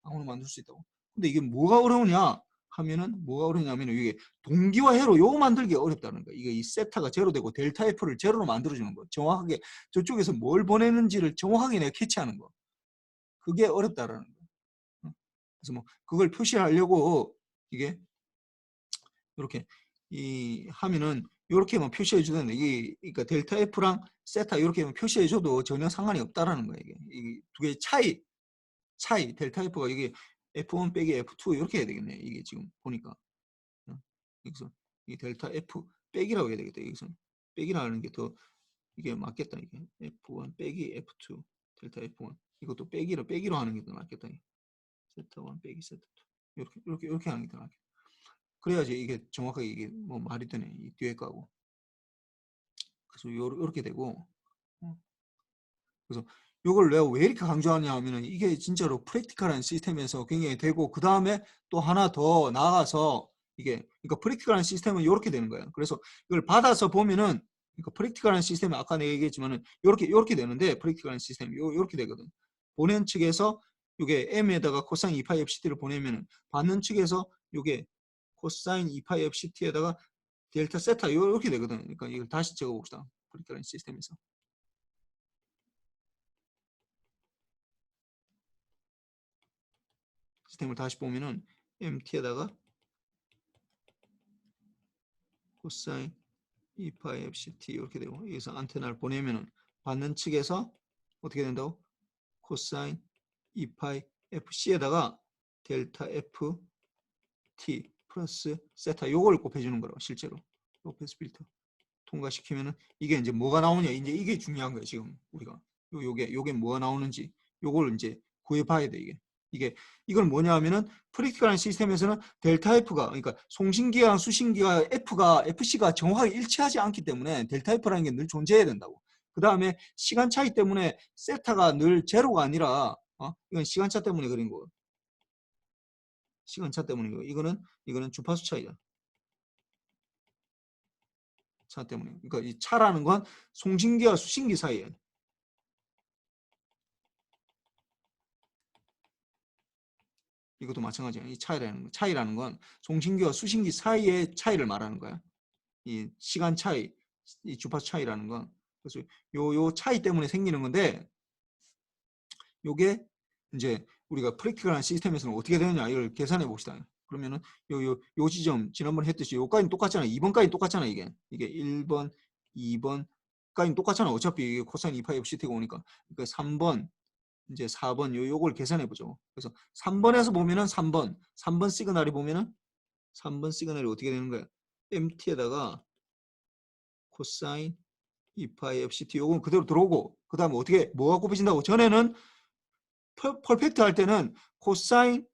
아무나 만들 수 있다고. 근데 이게 뭐가 어려우냐 하면은 이게 동기화해로 요거 만들기 어렵다는 거야. 이게 이 세타가 제로 되고 델타 F를 제로로 만들어주는 거. 정확하게 저쪽에서 뭘 보내는지를 정확하게 내가 캐치하는 거. 그게 어렵다라는 거. 그래서 뭐 그걸 표시하려고 이게 이렇게 이 하면은 이렇게 뭐 표시해 주는데 이게 그러니까 델타 F랑 세타 이렇게 표시해 줘도 전혀 상관이 없다라는 거야. 이게 두 개의 차이 델타 F가 이게 F1 빼기 F2 이렇게 해야 되겠네. 이게 지금 보니까 여기서 이 델타 F 빼기라고 해야 되겠다. 여기서 빼기라는 게 더 이게 맞겠다. 이게 F1 빼기 F2 델타 F1 이것도 빼기로 하는 게 더 낫겠다. 세타 1 빼기 세타 2 이렇게 하는 게 더 낫겠다. 그래야지 이게 정확하게 이게 뭐 말이 되네. 이 뒤에 거하고. 그래서 요렇게 되고 그래서 이걸 내가 왜 이렇게 강조하냐 하면은 이게 진짜로 프랙티컬한 시스템에서 굉장히 되고 그 다음에 또 하나 더 나아가서 이게 그러니까 프랙티컬한 시스템은 이렇게 되는 거예요. 그래서 이걸 받아서 보면은 그러니까 프랙티컬한 시스템은 아까 내가 얘기했지만은 이렇게 되는데 프랙티컬한 시스템 이렇게 되거든. 보낸 측에서 이게 m에다가 코사인 2파이 fct를 보내면은 받는 측에서 이게 코사인 2파이 fct에다가 델타 세타 이렇게 되거든. 그러니까 이걸 다시 적어봅시다. 프랙티컬한 시스템에서. 시스템을 다시 보면은 MT에다가 코사인 2파이 FCT 이렇게 되고 여기서 안테나를 보내면은 받는 측에서 어떻게 된다고? 코사인 2파이 FC에다가 델타 FT 플러스 세타 요걸 곱해주는 거라고 실제로 로페스 필터 통과시키면은 이게 이제 뭐가 나오냐 이제 이게 중요한 거예요 지금 우리가 요게 뭐가 나오는지 요걸 이제 구해봐야 돼 이걸 뭐냐 하면은 프랙티컬한 시스템에서는 델타 F가 그러니까 송신기와 수신기가 FC가 정확하게 일치하지 않기 때문에 델타 F라는 게 늘 존재해야 된다고. 그 다음에 시간 차이 때문에 세타가 늘 제로가 아니라 이건 시간차 때문에 그린 거. 시간차 때문인 거. 이거는 주파수 차이야. 차 때문에. 그러니까 이 차라는 건 송신기와 수신기 사이에. 이것도 마찬가지야. 이 차이라는 건 송신기와 수신기 사이의 차이를 말하는 거야. 이 시간 차이, 이 주파수 차이라는 건. 그래서 요 차이 때문에 생기는 건데 요게 이제 우리가 프랙티컬한 시스템에서는 어떻게 되느냐 이걸 계산해 봅시다. 그러면은 요 지점 지난번에 했듯이 요까지는 똑같잖아. 2번까지는 똑같잖아 이게 1번, 2번까지는 똑같잖아. 어차피 이게 코사인 2파이 FCT가 오니까. 그러니까 3번, 이제 4번 요걸 계산해 보죠. 그래서 3번에서 보면은 3번 시그널이 보면은 3번 시그널이 어떻게 되는 거야? MT에다가 코사인 2파이 FCT 요건 그대로 들어오고 그다음에 어떻게 뭐가 곱해진다고? 전에는 퍼펙트 할 때는 코사인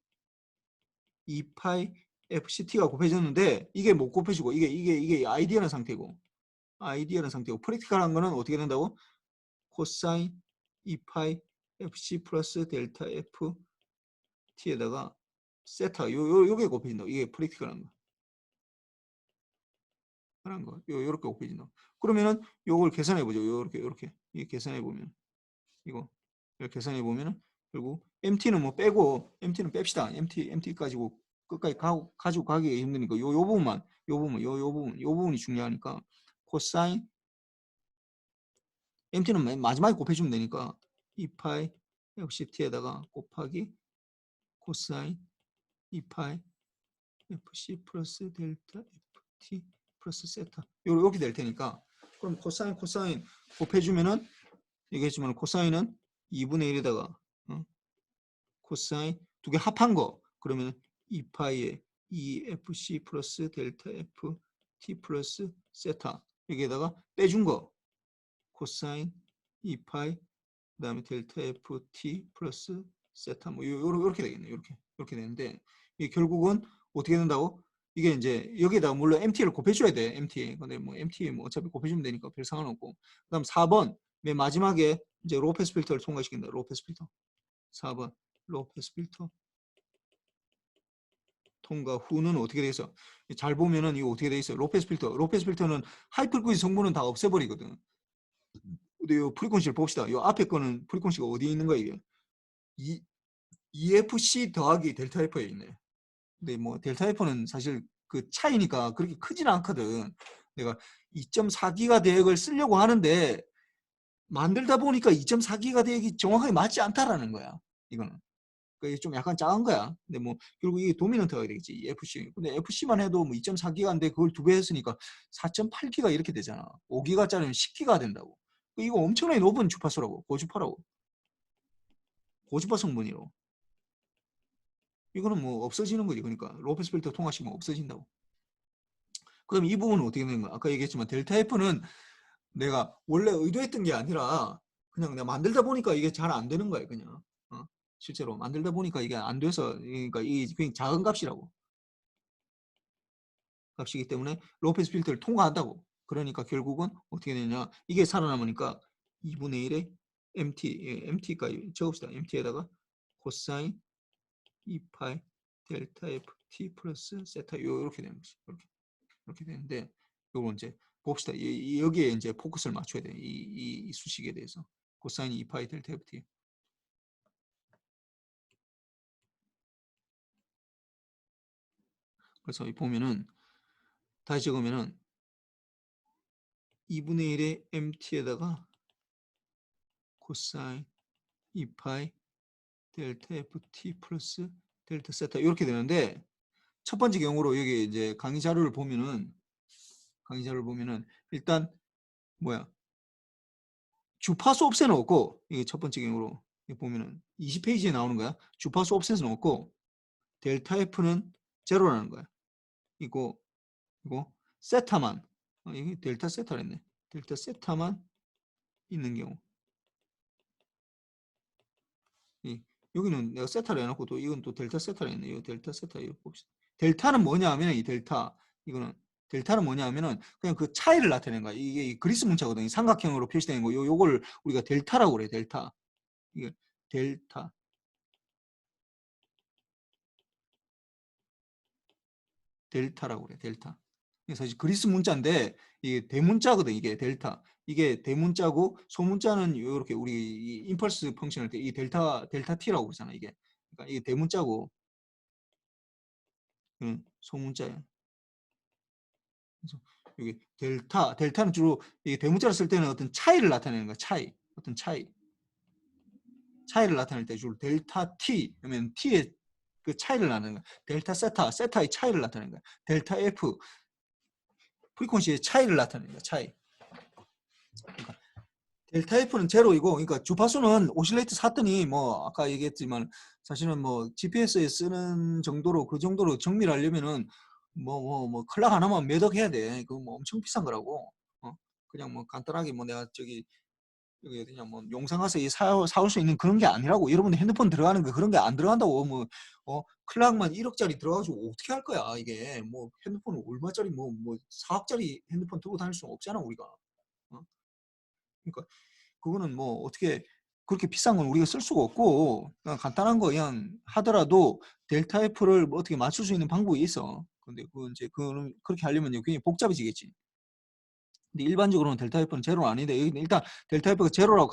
2파이 FCT가 곱해졌는데 이게 못 곱해지고 이게 아이디어는 상태고 프랙티컬한 거는 어떻게 된다고? 코사인 2파이 FC 플러스 델타 F T에다가 세타 요게 곱해진다. 이게 프랙티컬한 거. 그런 거. 요렇게 곱해진다. 그러면은 요걸 계산해 보죠. 요렇게 이 계산해 보면 이거 계산해 보면은 결국 MT는 뭐 빼고 MT는 뺍시다. MT 가지고 끝까지 가지고 가기가 힘드니까 요 부분이 중요하니까 코사인 MT는 마지막에 곱해주면 되니까 2파이 FCT에다가 곱하기 코사인 2파이 FC 플러스 델타 FT 플러스 세타 이렇게 될 테니까 그럼 코사인 곱해주면은 얘기했지만 코사인은 2분의 1에다가 코사인 두 개 합한 거 그러면 2파이에 2FC 플러스 델타 FT 플러스 세타 여기에다가 빼준 거 코사인 2파이 그다음에 델타 FT 플러스 세타 뭐 요렇게 되겠네요. 이렇게 되는데 이게 결국은 어떻게 된다고? 이게 이제 여기에다가 물론 MT를 곱해줘야 돼. MT. 근데 뭐 MT 뭐 어차피 곱해주면 되니까 별 상관없고. 그다음 4번 맨 마지막에 이제 로페스 필터를 통과시킨다. 로페스 필터. 4번 로페스 필터 통과 후는 어떻게 돼 있어? 잘 보면은 이거 어떻게 돼 있어? 로페스 필터는 하이프리퀀시 성분은 다 없애버리거든. 근데 요 프리퀀시를 봅시다. 요 앞에 거는 프리퀀시가 어디에 있는 거야 이게? EFC 더하기 델타 F에 있네. 근데 뭐 델타 F는 사실 그 차이니까 그렇게 크지는 않거든. 내가 2.4기가 대역을 쓰려고 하는데 만들다 보니까 2.4기가 대역이 정확하게 맞지 않다라는 거야. 이거는. 그게 좀 약간 작은 거야. 근데 뭐 결국 이게 도미넌트가 되겠지. FC. 근데 FC만 해도 뭐 2.4기가인데 그걸 2배 했으니까 4.8기가 이렇게 되잖아. 5기가짜리는 10기가 된다고. 이거 엄청나게 높은 주파수라고. 고주파라고. 고주파 성분이라고. 이거는 뭐 없어지는 거지. 그러니까 로페스 필터 통과시키면 없어진다고. 그럼 이 부분은 어떻게 되는 거야? 아까 얘기했지만 델타 F는 내가 원래 의도했던 게 아니라 그냥 내가 만들다 보니까 이게 잘 안 되는 거야. 그냥 실제로 만들다 보니까 이게 안 돼서 그러니까 이게 그냥 작은 값이라고. 값이기 때문에 로페스 필터를 통과한다고. 그러니까 결국은 어떻게 되냐? 이게 살아남으니까 2분의 1의 MT까지 적읍시다. MT에다가 코사인 2파이 델타 FT 플러스 세타 이렇게 되는 거지. 이렇게 되는데 요거 이제 봅시다. 여기에 이제 포커스를 맞춰야 돼. 이 수식에 대해서. 코사인 2파이 델타 FT. 그래서 보면은 다시 적으면은 2분의 1의 MT에다가 코사인 2파이 델타 FT 플러스 델타 세타 이렇게 되는데 첫 번째 경우로 여기 이제 강의 자료를 보면은 일단 뭐야 주파수 옵셋은 없고 이게 첫 번째 경우로 보면은 20페이지에 나오는 거야. 주파수 옵셋은 없고 델타 F는 제로라는 거야. 이거 세타만 이게 델타 세타랬네. 델타 세타만 있는 경우. 여기는 내가 세타를 해놓고 또 이건 또 델타 세타를 했네. 이거 델타 세타 이거 봅시다. 델타는 뭐냐 하면 이 델타 이거는 델타는 뭐냐 하면은 그냥 그 차이를 나타내는 거야. 이게 그리스 문자거든요. 삼각형으로 표시되는 거. 요걸 우리가 델타라고 그래. 델타. 이게 델타. 델타라고 그래. 델타. 사실 그리스 문자인데 이게 대문자거든. 이게 델타. 이게 대문자고 소문자는 이렇게 우리 임펄스 펑션을 때 이 델타 t라고 그러잖아. 이게 그러니까 이게 대문자고 소문자야. 그래서 여기 델타는 주로 이 대문자를 쓸 때는 어떤 차이를 나타내는 거야. 어떤 차이를 나타낼 때 주로 델타 t 그러면 t의 그 차이를 나타내는 거야. 델타 세타의 차이를 나타내는 거야. 델타 f 프리퀀시의 차이를 나타내는 거야. 차이. 그러니까 델타 F는 제로이고, 그러니까 주파수는 오실레이트 샀더니 뭐 아까 얘기했지만 사실은 뭐 GPS에 쓰는 정도로 그 정도로 정밀하려면은 뭐 클락 하나만 몇 억 해야 돼. 그거 뭐 엄청 비싼 거라고. 그냥 뭐 간단하게 뭐 내가 저기 여기 어디냐 뭐 용산 가서 사올 수 있는 그런 게 아니라고. 여러분들 핸드폰 들어가는 거 그런 게 안 들어간다고. 뭐 클락만 1억짜리 들어가지고 어떻게 할 거야 이게. 뭐 핸드폰 얼마짜리 뭐 4억짜리 핸드폰 들고 다닐 수 없잖아 우리가. 그러니까 그거는 뭐 어떻게 그렇게 비싼 건 우리가 쓸 수가 없고, 그냥 간단한 거 그냥 하더라도 델타 F를 뭐 어떻게 맞출 수 있는 방법이 있어. 근데 그건 이제 그렇게 하려면 굉장히 복잡해지겠지. 근데 일반적으로는 델타 F는 제로는 아닌데, 일단 델타 F가 제로라고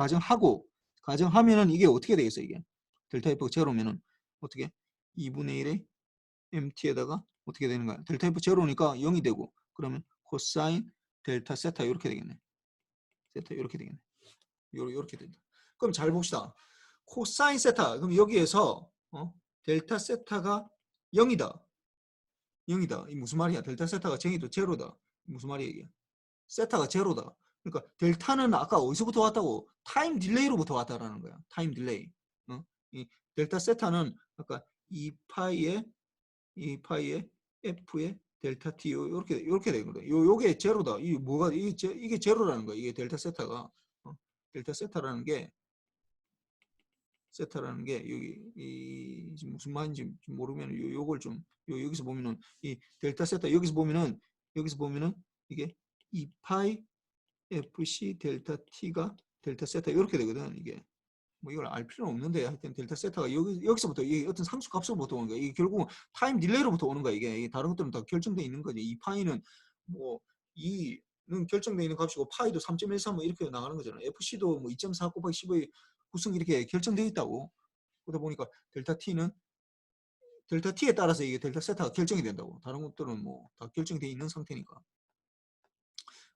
가정하면은 이게 어떻게 되겠어 이게. 델타 F가 제로면은 어떻게 2분의 1의 MT에다가 어떻게 되는 거야. 델타 F 제로니까 0이 되고, 그러면 코사인 델타 세타 이렇게 되겠네. 세타 이렇게 되겠네. 요렇게 된다. 그럼 잘 봅시다. 코사인 세타. 그럼 여기에서 델타 세타가 0이다. 0이다. 이 무슨 말이야? 델타 세타가 제로다. 무슨 말이야 이게? 세타가 제로다. 그러니까 델타는 아까 어디서부터 왔다고? 타임 딜레이로부터 왔다라는 거야. 타임 딜레이. 이 델타 세타는 아까 2파이의 f의 델타 t 요렇게 되는 거다. 요게 제로다. 이게 제로라는 거야. 이게 델타 세타가. 델타 세타라는 게 여기 무슨 말인지 모르면 요걸 좀 여기서 보면은 이 델타 세타 여기서 보면은 이게 2파이 fc 델타 t가 델타 세타 이렇게 되거든. 이게 뭐 이걸 알 필요는 없는데 하여튼 델타 세타가 여기서부터 이 어떤 상수 값으로부터 오는 거야. 이게 결국은 타임 딜레이로부터 오는 거야. 이게 다른 것들은 다 결정돼 있는 거지. 이 파이는 뭐 이는 결정돼 있는 값이고 파이도 3.13 뭐 이렇게 나가는 거잖아. fc도 뭐 2.4 곱하기 10의 구성 이렇게 결정돼 있다고. 그러다 보니까 델타 t에 따라서 이게 델타 세타가 결정이 된다고. 다른 것들은 뭐 다 결정돼 있는 상태니까.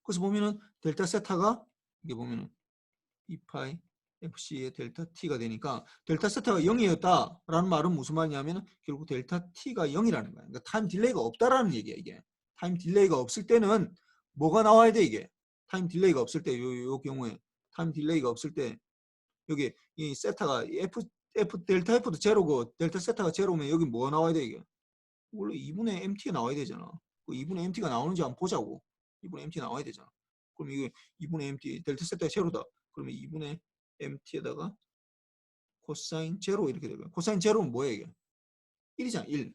그래서 보면은 델타 세타가 이게 보면은 2파이 fc의 델타 t가 되니까 델타 세타가 0이었다라는 말은 무슨 말이냐면 결국 델타 t가 0이라는 거야. 그러니까 타임 딜레이가 없다라는 얘기야 이게. 타임 딜레이가 없을 때는 뭐가 나와야 돼 이게. 타임 딜레이가 없을 때 요 경우에 타임 딜레이가 없을 때 여기 이 세타가 델타 f도 제로고 델타 세타가 제로면 여기 뭐 나와야 돼 이게. 원래 2분의 MT가 나와야 되잖아. 그 2분의 MT가 나오는지 한번 보자고. 2분의 MT 나와야 되잖아. 그럼 이게 2분의 MT 델타 세타가 제로다. 그러면 2분의 MT에다가 코사인 제로 이렇게 되고요. 코사인 제로는 뭐예요 이게? 1이잖아 1.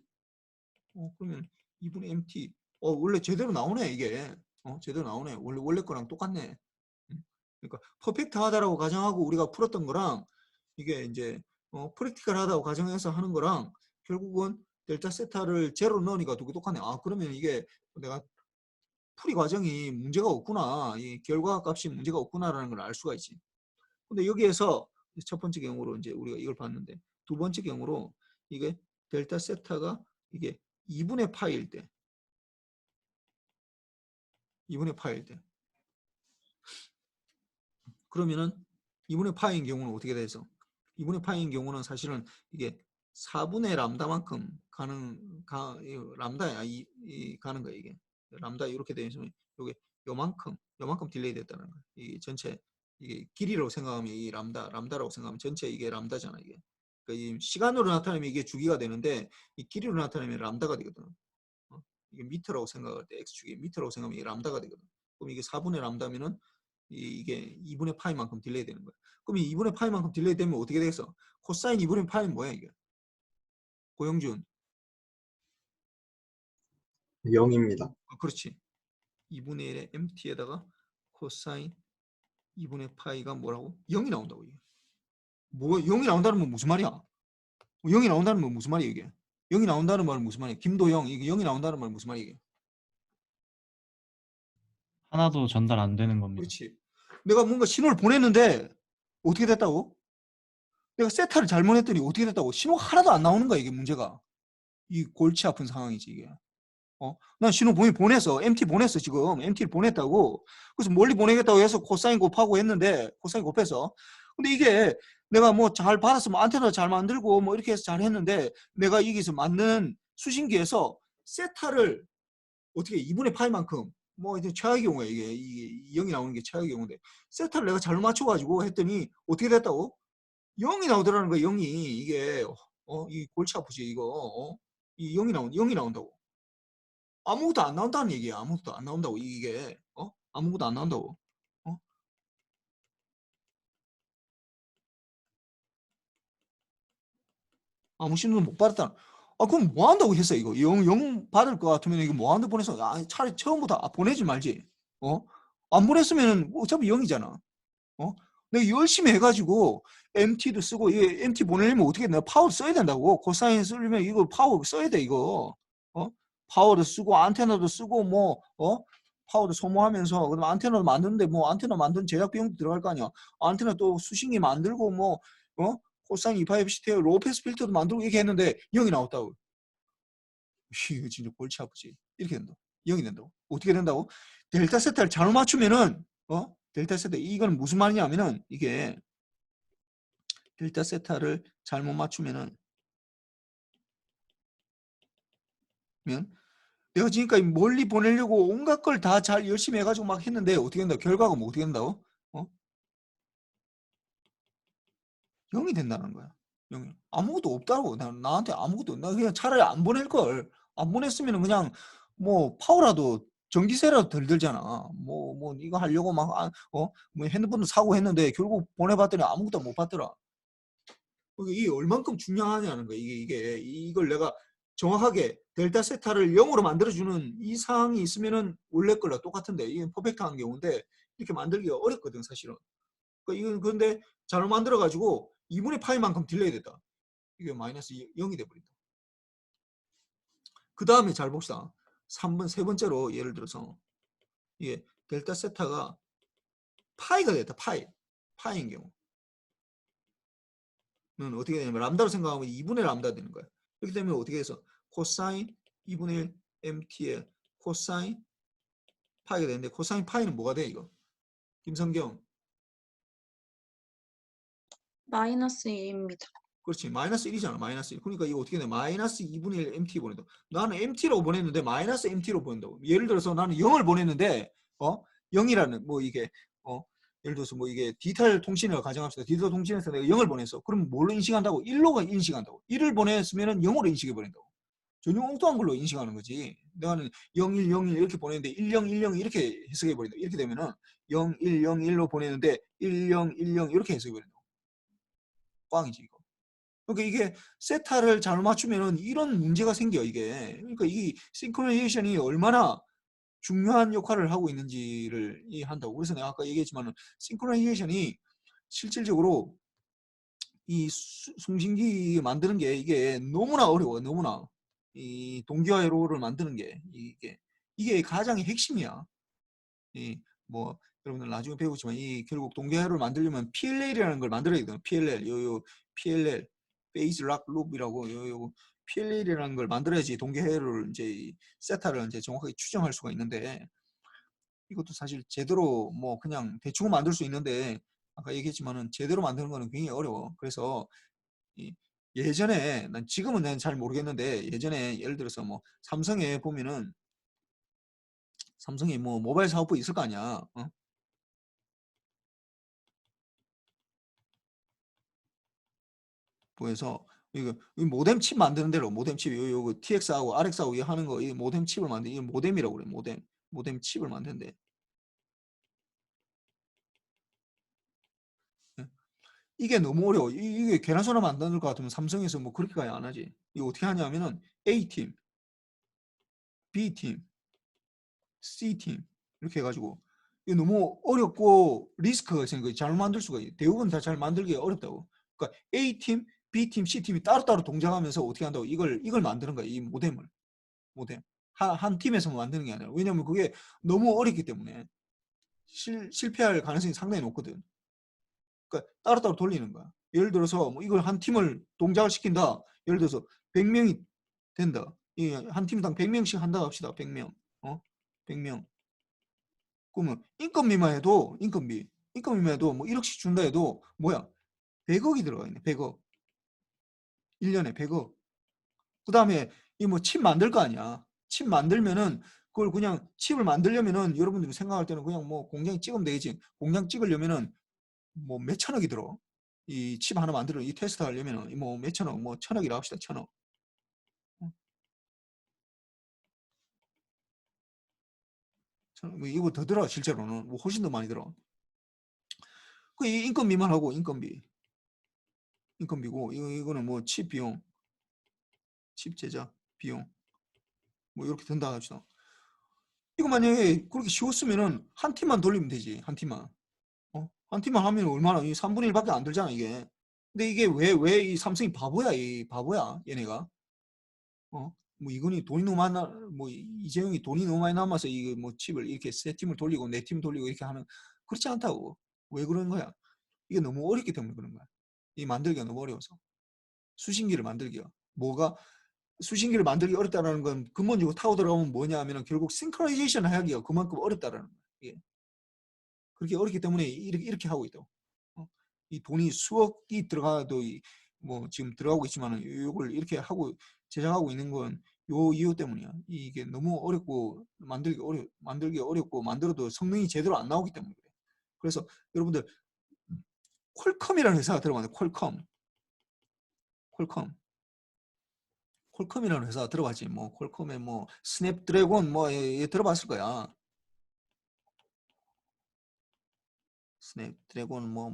그러면 2분의 MT 원래 제대로 나오네 이게. 제대로 나오네. 원래 거랑 똑같네. 그러니까 퍼펙트 하다라고 가정하고 우리가 풀었던 거랑 이게 이제 프랙티컬 하다고 가정해서 하는 거랑 결국은 델타 세타를 제로 넣으니까 두개 똑같네. 그러면 이게 내가 풀이 과정이 문제가 없구나. 이 결과 값이 문제가 없구나라는 걸 알 수가 있지. 근데 여기에서 첫 번째 경우로 이제 우리가 이걸 봤는데 두 번째 경우로 이게 델타 세타가 이게 2분의 파일 때 2분의 파일 때 그러면은 2분의 파인 경우는 어떻게 돼서 2분의 파인 경우는 사실은 이게 4분의 람다만큼 람다야 가는 거야 이게. 람다 이렇게 되어 있으면 이게 요만큼 딜레이 됐다는 거야. 이 전체 이게 길이라고 생각하면 이 람다라고 생각하면 전체 이게 람다잖아 이게. 그러니까 이 시간으로 나타내면 이게 주기가 되는데 이 길이로 나타내면 람다가 되거든. 이게 미터라고 생각할 때 x축이 미터라고 생각하면 이게 람다가 되거든. 그럼 이게 4분의 람다면은 이게 2분의 파이만큼 딜레이 되는 거야. 그럼 이 2분의 파이만큼 딜레이 되면 어떻게 되겠어? 코사인 2분의 파이는 뭐야 이게? 고영준. 0입니다. 그렇지. 2분의 1의 MT에다가 코사인 2분의 파이가 뭐라고? 0이 나온다고 이게. 뭐 0이 나온다는 건 무슨 말이야? 0이 나온다는 건 무슨 말이야 이게? 0이 나온다는 말은 무슨 말이야? 김도영 이게 0이 나온다는 말은 무슨 말이야 이게? 하나도 전달 안 되는 겁니다. 그렇지. 내가 뭔가 신호를 보냈는데 어떻게 됐다고? 내가 세타를 잘못했더니 어떻게 됐다고? 신호가 하나도 안 나오는 거야 이게 문제가. 이 골치 아픈 상황이지 이게. 난 신호 보냈어. MT 보냈어 지금. MT를 보냈다고. 그래서 멀리 보내겠다고 해서 코사인 곱하고 했는데 코사인 곱해서. 근데 이게 내가 뭐 잘 받았으면 안테나 잘 만들고 뭐 이렇게 해서 잘 했는데 내가 여기서 맞는 수신기에서 세타를 어떻게 2분의 파이만큼 뭐 이제 최악의 경우야 이게 0이 나오는 게 최악의 경우인데 세타를 내가 잘못 맞춰가지고 했더니 어떻게 됐다고? 0이 나오더라는 거야 0이 이게 이 골치 아프지 이거 이 0이 나온다고 아무것도 안 나온다는 얘기야 아무것도 안 나온다고 이게 아무것도 안 나온다고 아무 신호도 못 받았다. 그럼 뭐 한다고 했어, 이거? 영 받을 것 같으면 이거 뭐 한다고 보내서, 차라리 처음부터 보내지 말지. 어? 안 보냈으면 어차피 0이잖아. 내가 열심히 해가지고 MT도 쓰고, 이게 MT 보내려면 어떻게 내가 파워 써야 된다고. 코사인 쓰려면 이거 파워 써야 돼, 이거. 파워도 쓰고, 안테나도 쓰고, 파워도 소모하면서, 그다음 안테나도 만드는데, 안테나 만드는 제작 비용도 들어갈 거 아니야. 안테나 또 수십 개 만들고, 코사인 2파이브 로우 패스 필터도 만들고 이렇게 했는데 0이 나왔다고. 이거 진짜 골치 아프지. 이렇게 된다. 0이 된다고. 어떻게 된다고? 델타 세타를 잘못 맞추면은 델타 세타 이건 무슨 말이냐면은 이게 델타 세타를 잘못 맞추면은 내가 지금까지 멀리 보내려고 온갖 걸 다 잘 열심히 해가지고 막 했는데 어떻게 된다? 결과가 뭐 어떻게 된다고? 0이 된다는 거야. 0이. 아무것도 없다고. 나한테 아무것도 나 그냥 차라리 안 보낼 걸. 안 보냈으면 그냥 파워라도 전기세라도 덜 들잖아. 이거 하려고 막 핸드폰도 사고 했는데 결국 보내봤더니 아무것도 못 받더라. 이게 얼만큼 중요하냐는 거야. 이걸 내가 정확하게 델타 세타를 0으로 만들어주는 이 사항이 있으면은 원래 거랑 똑같은데 이게 퍼펙트한 경우인데 이렇게 만들기가 어렵거든 사실은. 이건 그런데 잘못 만들어가지고 2분의 파이만큼 딜레이 됐다. 이게 마이너스 0이 돼버린다. 그 다음에 잘 봅시다. 세 번째로 예를 들어서 이게 델타 세타가 파이가 됐다. 파이인 경우. 는 어떻게 되냐면 람다로 생각하면 2분의 람다 되는 거야. 이렇게 되면 어떻게 해서 코사인 2분의 1 MT의 코사인 파이가 되는데 코사인 파이는 뭐가 돼 이거? 김성경. 마이너스 2입니다. 그렇지. 마이너스 1이잖아. 마이너스 1. 그러니까 이거 어떻게 돼? 마이너스 2분의 1 MT 보낸다. 나는 MT라고 보냈는데 마이너스 MT로 보낸다고. 예를 들어서 나는 0을 보냈는데 0이라는 이게 예를 들어서 이게 디지털 통신을 가정합시다. 디지털 통신에서 내가 0을 보냈어. 그럼 뭘로 인식한다고? 1로 인식한다고. 1을 보냈으면 0으로 인식해 버린다고. 전혀 엉뚱한 걸로 인식하는 거지. 내가는 01, 01 이렇게 보냈는데 10, 10 이렇게 해석해 버린다. 이렇게 되면은 01, 01로 보냈는데 10, 10 이렇게 해석해 버린다고. 꽝이지 이거. 그러니까 이게 세타를 잘못 맞추면은 이런 문제가 생겨 이게. 그러니까 이 싱크로나이제이션이 얼마나 중요한 역할을 하고 있는지를 한다고. 그래서 내가 아까 얘기했지만은 싱크로나이제이션이 실질적으로 이 송신기 만드는 게 이게 너무나 어려워. 너무나 이 동기화로를 만드는 게 이게 가장 핵심이야. 여러분들 나중에 배우지만 결국 동기화로를 만들려면 PLL이라는 걸 만들어야 되거든. PLL 베이스 락 룹이라고 요 PLL이라는 걸 만들어야지 동기화로를 이제 세타를 이제 정확하게 추정할 수가 있는데 이것도 사실 제대로 그냥 대충 만들 수 있는데 아까 얘기했지만은 제대로 만드는 거는 굉장히 어려워. 그래서 예전에 지금은 난 잘 모르겠는데 예전에 예를 들어서 삼성에 보면은 삼성이 모바일 사업부 있을 거 아니야. 보여서 이거 모뎀 칩 만드는 대로 모뎀 칩 요거 TX하고 RX하고 하는 거 이 모뎀 칩을 만드 이 모뎀이라고 그래. 모뎀 칩을 만드는데 이게 너무 어려워. 이게 계란소나 만드는 것 같으면 삼성에서 그렇게까지 안 하지. 이거 어떻게 하냐면은 A팀, B팀, C팀 이렇게 해가지고 이게 너무 어렵고 리스크가 있으니까 잘못 만들 수가 있어요. 대부분 다 잘 만들기가 어렵다고. 그러니까 A팀, B팀, C팀이 따로따로 동작하면서 어떻게 한다고 이걸 만드는 거야. 이 모뎀을. 모뎀. 한 팀에서 만드는 게 아니라. 왜냐면 그게 너무 어렵기 때문에 실패할 가능성이 상당히 높거든. 그러니까 따로따로 돌리는 거야. 예를 들어서 이걸 한 팀을 동작을 시킨다. 예를 들어서 100명이 된다. 한 팀당 100명씩 한다 합시다. 100명. 100명. 그러면 인건비만 해도 인건비만 해도 1억씩 준다 해도 100억이 들어가 있네. 100억. 1년에 100억. 그 다음에 칩 만들 거 아니야. 칩 만들면은 그걸 그냥 칩을 만들려면은 여러분들이 생각할 때는 그냥 뭐 공장에 찍으면 되겠지. 공장 찍으려면은 뭐 몇 천억이 들어. 이 칩 하나 만들어 이 테스트 하려면은 뭐 몇 천억, 뭐 천억이라 합시다. 천억. 뭐 이거 더 들어 실제로는 뭐 훨씬 더 많이 들어. 그 인건비만 하고 인건비고 이거는 뭐 칩 비용, 칩 제작 비용 뭐 이렇게 든다 합시다. 이거 만약에 그렇게 쉬웠으면은 한 팀만 돌리면 되지. 한 팀만. 한 팀만 하면 얼마나 이 3분의 1밖에 안 들잖아 이게. 근데 이게 왜 이 삼성이 바보야 이 바보야 얘네가. 뭐 이건이 돈이 너무 많아 뭐 이재용이 돈이 너무 많이 남아서 이거 뭐 칩을 이렇게 세 팀을 돌리고 네 팀 돌리고 이렇게 하면 그렇지 않다고. 왜 그런 거야? 이게 너무 어렵기 때문에 그런 거야. 이 만들기가 너무 어려워서. 수신기를 만들기가 뭐가 수신기를 만들기 어렵다는 건 근본적으로 타고 들어가면 뭐냐 하면 결국 싱크로나이제이션 하기가 그만큼 어렵다라는 거야. 이게. 그렇게 어렵기 때문에 이렇게 하고 있다고. 이 돈이 수억이 들어가도 뭐 지금 들어가고 있지만 이걸 이렇게 하고 제작하고 있는 건 요 이유 때문이야. 이게 너무 어렵고 만들기 어렵고 만들어도 성능이 제대로 안 나오기 때문에 그래. 그래서 여러분들 퀄컴이라는 회사가 들어봤는데 퀄컴이라는 회사 들어봤지. 뭐 퀄컴의 뭐 스냅드래곤 뭐 들어봤을 거야. 스냅드래곤 뭐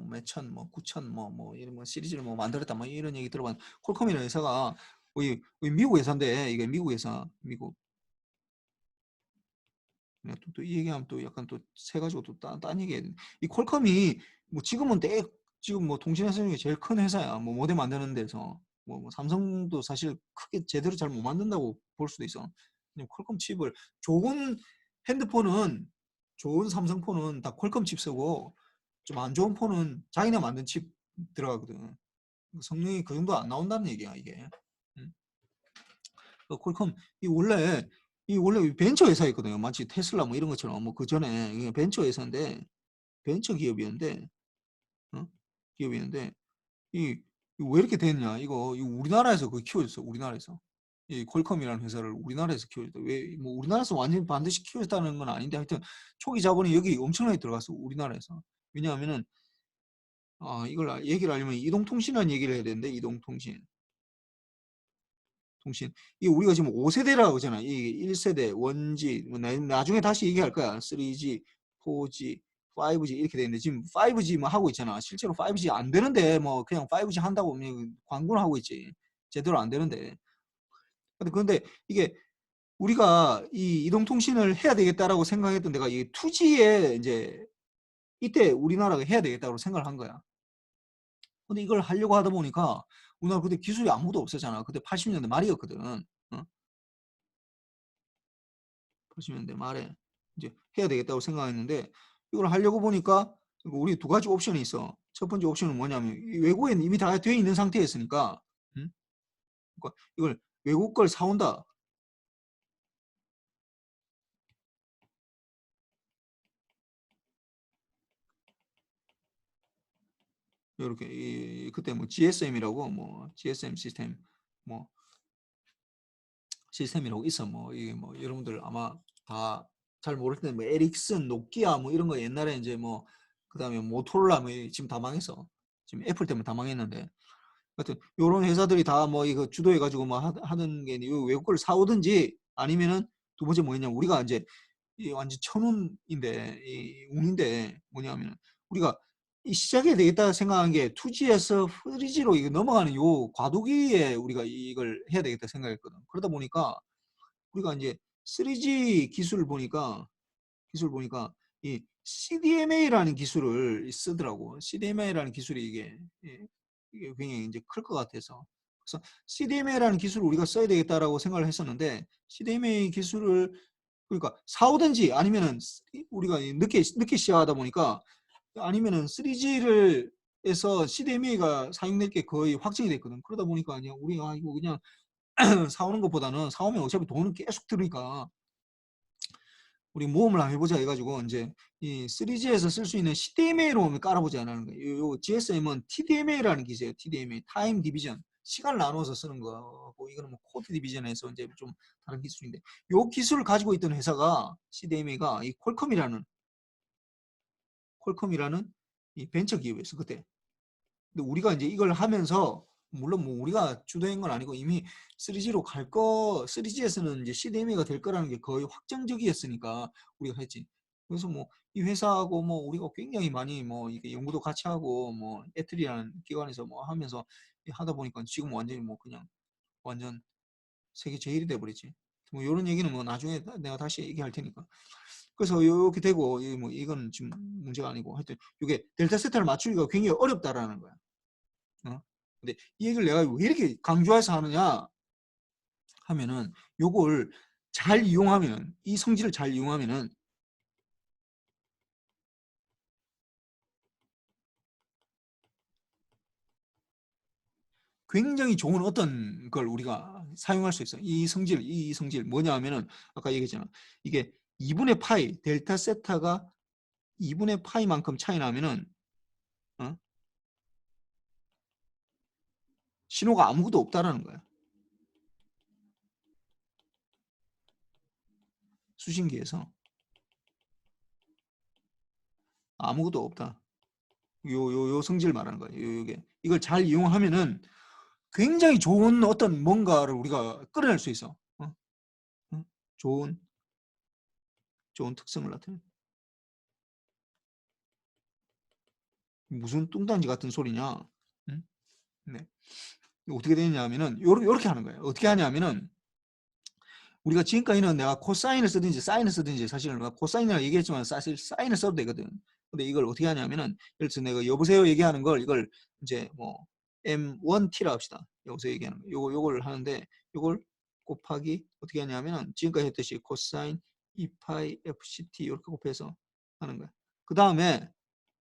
몇천 뭐 9천 뭐 이런 뭐 시리즈를 뭐 만들었다 뭐 이런 얘기 들어봤는데 퀄컴이라는 회사가 우리 미국 회사인데 이게 미국 회사 미국 또 이 얘기하면 또 약간 또 세 가지고 또 딴 얘기 이 퀄컴이 뭐 지금은 지금 뭐 통신회사 중에 제일 큰 회사야. 뭐 모뎀 만드는 데서 뭐 삼성도 사실 크게 제대로 잘 못 만든다고 볼 수도 있어. 그냥 퀄컴 칩을 좋은 핸드폰은 좋은 삼성폰은 다 퀄컴 칩 쓰고 좀 안 좋은 폰은 자기네 만든 칩 들어가거든. 성능이 그 정도 안 나온다는 얘기야 이게. 퀄컴 이 원래 벤처 회사였거든요. 마치 테슬라 뭐 이런 것처럼 뭐 그 전에 이게 벤처 회사인데 벤처 기업이었는데 기업이었는데 이 왜 이렇게 됐냐? 이거 우리나라에서 그 키워졌어. 우리나라에서 이 퀄컴이라는 회사를 우리나라에서 키워졌다. 왜 뭐 우리나라에서 완전 반드시 키워졌다는 건 아닌데 하여튼 초기 자본이 여기 엄청나게 들어갔어. 우리나라에서. 왜냐하면은 이걸 얘기를 하려면 이동통신이라는 얘기를 해야 되는데 이동통신. 이 우리가 지금 5세대라고 하잖아. 이 1세대, 원지, 뭐 나중에 다시 얘기할 거야. 3G, 4G, 5G 이렇게 되는데 지금 5G 뭐 하고 있잖아. 실제로 5G 안 되는데 뭐 그냥 5G 한다고 광고는 하고 있지. 제대로 안 되는데. 그런데 이게 우리가 이 이동통신을 해야 되겠다라고 생각했던 데가 이 2G에 이제 이때 우리나라가 해야 되겠다고 생각을 한 거야. 근데 이걸 하려고 하다 보니까 우리나라 그때 기술이 아무도 없었잖아. 그때 80년대 말이었거든. 80년대 말에 이제 해야 되겠다고 생각했는데 이걸 하려고 보니까 우리 두 가지 옵션이 있어. 첫 번째 옵션은 뭐냐면 외국에 이미 다 돼 있는 상태였으니까 그러니까 이걸 외국 걸 사온다. 이렇게 그때 뭐 GSM이라고 뭐 GSM 시스템 뭐 시스템이라고 있어. 뭐 이게 뭐 여러분들 아마 다 잘 모를 텐데 뭐 에릭슨, 노키아 뭐 이런 거 옛날에 이제 뭐 그다음에 모토로라 뭐 지금 다 망했어. 지금 애플 때문에 다 망했는데 하여튼 요런 회사들이 다 뭐 이거 주도해 가지고 뭐 하는 게 외국 걸 사오든지 아니면은 두 번째 뭐냐면 우리가 이제 이 완전 천운인데 이 운인데 뭐냐면 우리가 이 시작해야 되겠다 생각한 게 2G에서 3G로 이거 넘어가는 요 과도기에 우리가 이걸 해야 되겠다 생각했거든. 그러다 보니까 우리가 이제 3G 기술 보니까 이 CDMA라는 기술을 쓰더라고. CDMA라는 기술이 이게 굉장히 이제 클 것 같아서. 그래서 CDMA라는 기술을 우리가 써야 되겠다라고 생각을 했었는데 CDMA 기술을 그러니까 사오든지 아니면은 우리가 늦게 시작하다 보니까 아니면은 3G를 해서 CDMA가 사용될 게 거의 확정이 됐거든. 그러다 보니까 그냥 우리가 이거 그냥 사오는 것보다는 사오면 어차피 돈은 계속 들으니까 우리 모험을 한번 해보자 해가지고 이제 이 3G에서 쓸 수 있는 CDMA로 깔아보자는 거예요. 요 GSM은 TDMA라는 기술이에요. TDMA, 타임 디비전. 시간을 나눠서 쓰는 거고 이거는 뭐 코드 디비전에서 이제 좀 다른 기술인데 요 기술을 가지고 있던 회사가 CDMA가 이 퀄컴이라는 이 벤처 기업이었어 그때. 근데 우리가 이제 이걸 하면서 물론 뭐 우리가 주도한 건 아니고 이미 3G로 3G에서는 이제 CDMA가 될 거라는 게 거의 확정적이었으니까 우리가 했지. 그래서 뭐 이 회사하고 뭐 우리가 굉장히 많이 뭐 이게 연구도 같이 하고 뭐 애틀이라는 기관에서 뭐 하면서 하다 보니까 지금 완전히 뭐 그냥 완전 세계 제일이 돼 버렸지. 뭐 이런 얘기는 뭐 나중에 내가 다시 얘기할 테니까. 그래서 이렇게 되고 뭐 이건 지금 문제가 아니고 하여튼 이게 델타 세타를 맞추기가 굉장히 어렵다라는 거야. 근데 이 얘기를 내가 왜 이렇게 강조해서 하느냐 하면은 요걸 잘 이용하면 이 성질을 잘 이용하면은 굉장히 좋은 어떤 걸 우리가 사용할 수 있어. 이 성질 뭐냐 하면은 아까 얘기했잖아. 이게 2분의 파이 델타 세타가 2분의 파이만큼 차이 나면은 신호가 아무것도 없다라는 거야. 수신기에서 아무것도 없다. 요 성질 말하는 거예요. 요게 이걸 잘 이용하면은 굉장히 좋은 어떤 뭔가를 우리가 끌어낼 수 있어. 좋은 특성을 나타내. 무슨 뚱딴지 같은 소리냐? 응? 네. 어떻게 되냐면은 요렇게 하는 거예요. 어떻게 하냐면은 우리가 지금까지는 내가 코사인을 쓰든지 사인을 쓰든지 사실은 내가 코사인이라고 얘기했지만 사실 사인을 써도 되거든. 근데 이걸 어떻게 하냐면은 예를 들어서 내가 여보세요 얘기하는 걸 이걸 이제 뭐 M1T라 합시다. 여보세요 얘기하는 거. 요걸 하는데 요걸 곱하기 어떻게 하냐면은 지금까지 했듯이 코사인 2파이 FCT 이렇게 곱해서 하는 거야. 그 다음에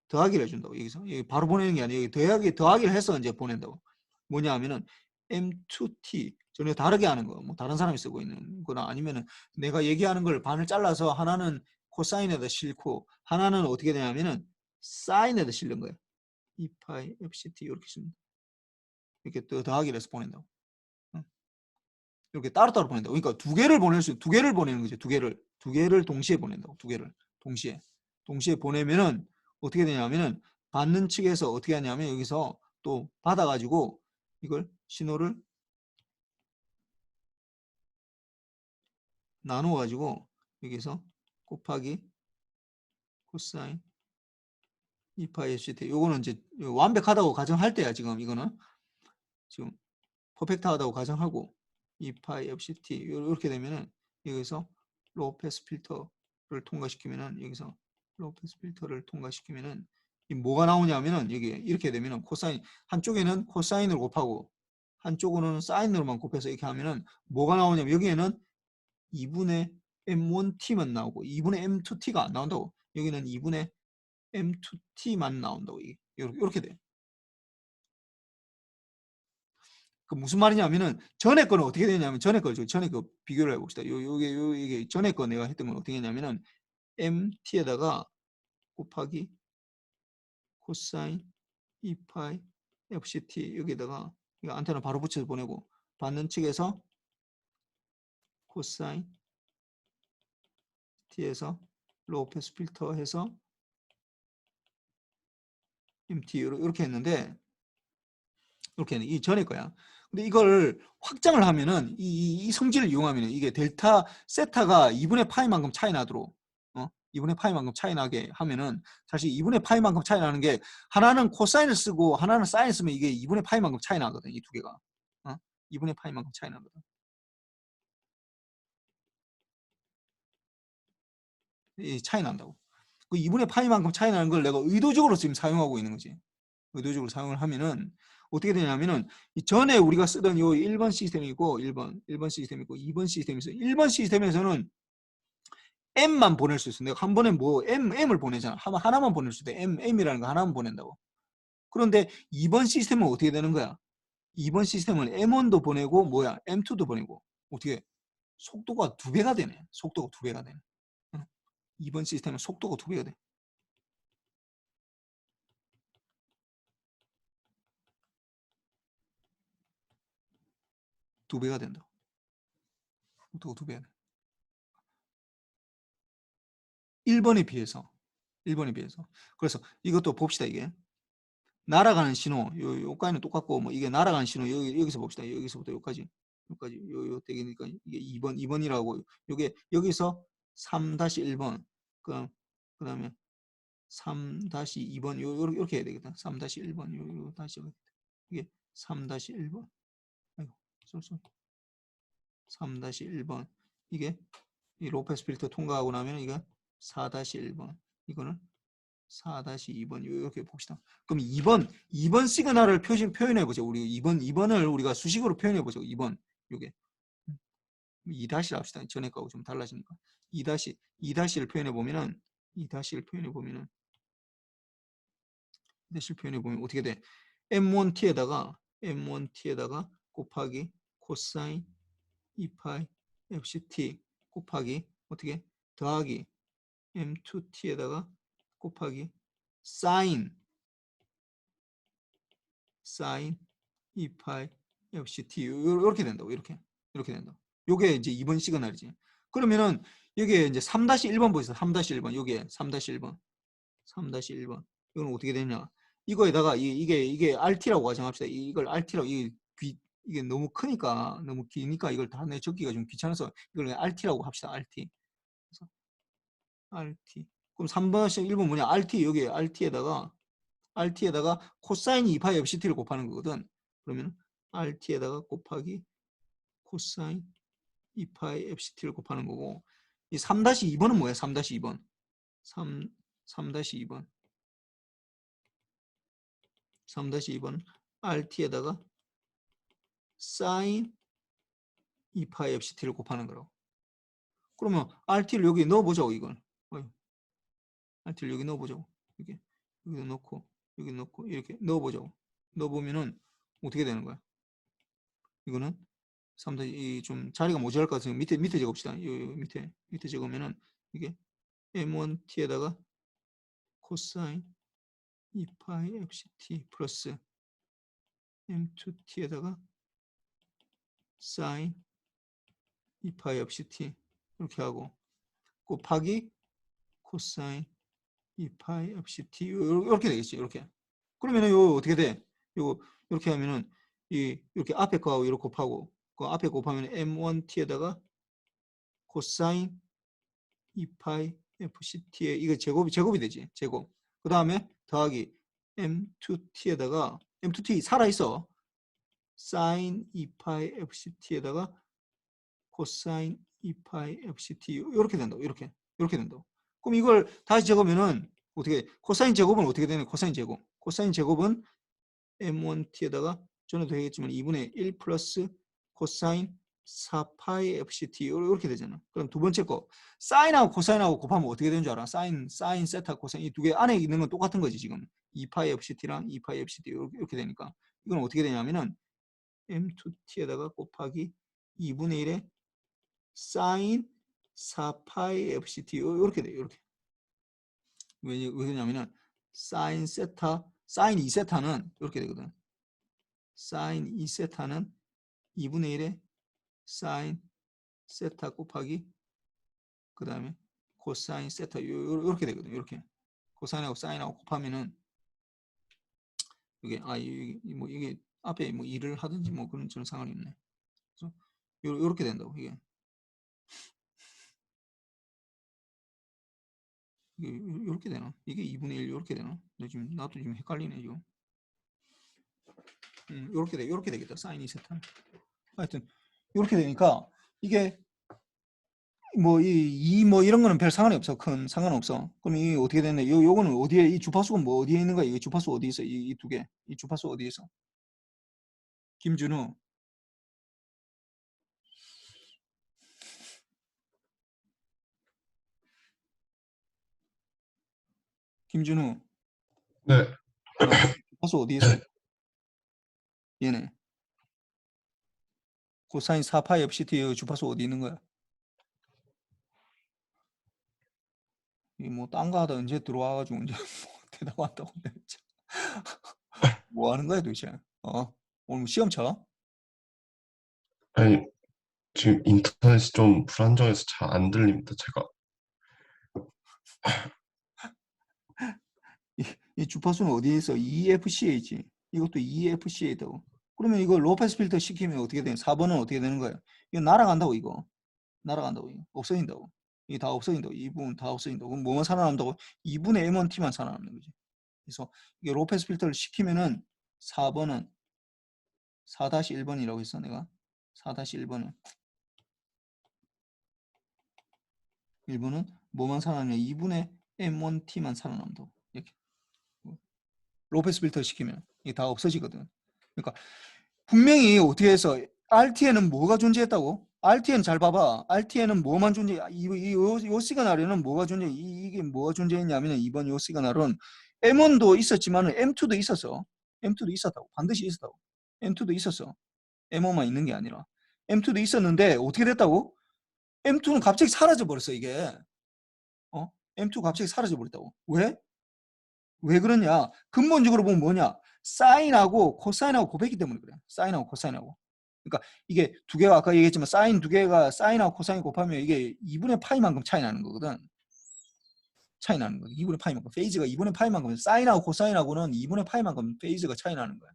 더하기를 해준다고 여기서 여기 바로 보내는 게 아니라 여기 더하기를 해서 이제 보낸다고. 뭐냐 하면은 M2T 전혀 다르게 하는 거. 뭐 다른 사람이 쓰고 있는 거나 아니면은 내가 얘기하는 걸 반을 잘라서 하나는 코사인에다 싣고 하나는 어떻게 되냐면은 사인에다 싣는 거예요. 2파이 FCT 이렇게 씁니다. 이렇게 또 더하기를 해서 보낸다고. 이렇게 따로따로 보낸다고. 그러니까 두 개를 보내는 거죠. 두 개를 동시에 보낸다고. 두 개를 동시에 보내면은 어떻게 되냐면은 받는 측에서 어떻게 하냐면 여기서 또 받아가지고 이걸 신호를 나눠가지고 여기서 곱하기 코사인 2파이 FCT 요거는 이제 완벽하다고 가정할 때야 지금 이거는 지금 퍼펙트하다고 가정하고 2파이 FCT 이렇게 되면은 여기서 로우 패스 필터를 통과시키면은 여기서 로우 패스 필터를 통과시키면은 이 뭐가 나오냐면은 여기 이렇게 되면은 코사인 한쪽에는 코사인을 곱하고 한쪽으로는 사인으로만 곱해서 이렇게 하면은 뭐가 나오냐면 여기에는 2분의 M1T만 나오고 2분의 M2T가 안 나온다고. 여기는 2분의 M2T만 나온다고. 이렇게 돼. 그 무슨 말이냐면은 전에 거는 어떻게 되냐면 전에 거 비교를 해봅시다. 이게 전에 거 내가 했던 건 어떻게 했냐면은 MT에다가 곱하기 코사인 2파이 FCT 여기다가 이거 안테나 바로 붙여서 보내고 받는 측에서 코사인 T에서 로우 패스 필터 해서 MT 이렇게 했는데 이렇게 이 전에 거야. 근데 이걸 확장을 하면은 이 성질을 이용하면 이게 델타 세타가 2분의 파이만큼 차이 나도록 2분의 파이만큼 차이 나게 하면은 사실 2분의 파이만큼 차이 나는 게 하나는 코사인을 쓰고 하나는 사인 쓰면 이게 2분의 파이만큼 차이 나거든. 이 두 개가 2분의 파이만큼 차이 나거든. 이 차이 난다고. 그 2분의 파이만큼 차이 나는 걸 내가 의도적으로 지금 사용하고 있는 거지. 의도적으로 사용을 하면은 어떻게 되냐면은 전에 우리가 쓰던 요 1번 시스템이고 1번 시스템이고 2번 시스템이 있어요. 1번 시스템에서는 M만 보낼 수 있어. 내가 한 번에 뭐 M을 보내잖아. 하나만 보낼 수 있대. M이라는 거 하나만 보낸다고. 그런데 2번 시스템은 어떻게 되는 거야? 2번 시스템은 M1도 보내고 뭐야? M2도 보내고. 어떻게 속도가 두 배가 되네. 속도가 두 배가 되네. 2번 시스템은 속도가 두 배가 돼. 2배가 된다. 또 2배. 1번에 비해서. 그래서 이것도 봅시다. 이게 날아가는 신호 요까지는 똑같고 뭐 이게 날아가는 신호 여기서 봅시다. 여기서부터 여기까지 요 되니까 이게 2번이라고 요게 여기서 3-1번 그다음에 3-2번 요렇게 해야 되겠다. 3-1번 요 다시 이게 3-1번 아이고 쏠 3-1번 이게 이 로페스 필터 통과하고 나면 이거 4-1번 이거는 4-2번 이렇게 봅시다. 그럼 2번 시그널을 표현해 보죠. 우리 2번을 우리가 수식으로 표현해 보죠. 2번 요게 2-를 합시다. 전에 거하고 좀 달라지니까 2-를 표현해 보면은 2-를 표현해 보면은 어떻게 돼? M1T에다가 곱하기 코사인 2파이 FCT 곱하기 어떻게 더하기 M2T에다가 곱하기 사인 2파이 FCT 이렇게 된다고 이렇게 된다. 요게 이제 2번 시그널이지. 그러면은 여기에 이제 3-1번 보세요. 3-1번 여기에 3-1번 이건 어떻게 되냐? 이거에다가 이게 RT라고 가정합시다. 이걸 RT라고 이게 너무 크니까 너무 기니까 이걸 다 내 적기가 좀 귀찮아서 이걸 그냥 RT라고 합시다. RT. 그래서 RT. 그럼 3-1번 뭐냐? RT 여기 RT에다가 코사인 2파이 FCT를 곱하는 거거든. 그러면 RT에다가 곱하기 코사인 2파이 FCT를 곱하는 거고 이 3-2번은 뭐야? 3-2번. 3-2번. 3-2번 RT에다가 사인 2파이 FCT를 곱하는 거라고. 그러면 RT를 여기 넣어보자고 이걸. RT를 여기 넣어보자고. 여기 넣고 여기 넣고 이렇게 넣어보자고. 넣어보면은 어떻게 되는 거야? 이거는 3-2 좀 자리가 모자랄 것 같으면 밑에 적읍시다. 요 밑에 적으면은 이게 M1T에다가 코사인 2파이 FCT 플러스 M2T에다가 사인 2파이 FCT 이렇게 하고 곱하기 코사인 2파이 FCT 이렇게 되겠지. 이렇게. 그러면은 요 어떻게 돼? 요 이렇게 하면은 이렇게 앞에 거하고 이렇게 곱하고 그 앞에 곱하면 M1T에다가 코사인 2파이 FCT에 이거 제곱이 되지. 제곱. 그 다음에 더하기 M2T에다가 M2T 살아있어. 사인 2파이 FCT에다가 코사인 2파이 FCT 이렇게 된다고. 이렇게 된다고. 그럼 이걸 다시 적으면은 어떻게 코사인 제곱은 어떻게 되냐? 코사인 제곱은 M1T에다가 전에도 얘기했지만 2분의 1 플러스 코사인 4파이 FCT 이렇게 되잖아. 그럼 두 번째 거 사인하고 코사인하고 곱하면 어떻게 되는 줄 알아? 사인 세타 코사인 이 두 개 안에 있는 건 똑같은 거지 지금. 2파이 FCT랑 2파이 FCT 이렇게 되니까 이건 어떻게 되냐면은 M2T에다가 곱하기 2분의 1에 사인 4파이 FCT 이렇게 돼요. 이렇게. 왜 그러냐면은 사인 2세타는 이렇게 되거든. 사인 2세타는 2분의 1에 사인 세타 곱하기 그 다음에 코사인 세타 이렇게 되거든. 이렇게 코사인하고 사인하고 곱하면은 이게 앞에 뭐 2를 하든지 뭐 그런 저는 상관이 없네. 그래서 이렇게 된다고 이게 이렇게 되나? 이게 2분의 1 이렇게 되나? 나도 지금 헷갈리네 지금. 이렇게 되겠다. 사인 2세타. 하여튼 이렇게 되니까 이게 뭐 이런 거는 별 상관이 없어. 큰 상관없어. 그럼 이 어떻게 되냐? 요거는 어디에 이 주파수가 뭐 어디에 있는 거야? 이 주파수 어디 있어? 이 두 개. 이 주파수 어디 있어? 김준우. 네, 주파수 어디 있어? 얘네. 코사인 4파이 FCT 주파수 어디 있는 거야? 이 뭐 딴 거 하다 언제 들어와가지고 언제 뭐 대답한다고 진짜. 뭐 하는 거야 도대체? 오늘 뭐 시험 쳐? 아니, 지금 인터넷이 좀 불안정해서 잘 안 들립니다, 제가. 이 주파수는 어디에 있어? EFC에 있지. 이것도 EFC에 있다고. 그러면 이거 로페스 필터 시키면 어떻게 되는? 4번은 어떻게 되는 거야? 이거 날아간다고 이거. 날아간다고 이거. 없어진다고. 이게 다 없어진다고. 이 부분 다 없어진다고. 그럼 뭐만 살아남는다고? 2분의 M1T만 살아남는 거지. 그래서 이게 로페스 필터를 시키면은 4번은 4-1번이라고 했어 내가. 4-1번은 1번은 뭐만 살아남냐? 2분의 M1T만 살아남는다고. 이렇게. 로페스 필터 시키면 이게 다 없어지거든. 그러니까 분명히 어떻게 해서 RT에는 뭐가 존재했다고? RT에는 잘 봐봐. RT에는 뭐만 존재? 요 시그널에는 뭐가 존재? 이게 뭐가 존재했냐면 이번 요 시그널은 M1도 있었지만 M2도 있었어. M2도 있었다고. 반드시 있었다고. M2도 있었어. M1만 있는 게 아니라 M2도 있었는데 어떻게 됐다고? M2는 갑자기 사라져 버렸어 이게. M2 갑자기 사라져 버렸다고. 왜? 왜 그러냐? 근본적으로 보면 뭐냐? 사인하고 코사인하고 곱했기 때문에 그래. 사인하고 코사인하고. 그러니까 이게 두 개가 아까 얘기했지만 사인 두 개가 사인하고 코사인 곱하면 이게 2분의 파이만큼 차이 나는 거거든. 차이 나는 거야. 2분의 파이만큼. 페이즈가 2분의 파이만큼. 사인하고 코사인하고는 2분의 파이만큼 페이즈가 차이 나는 거야.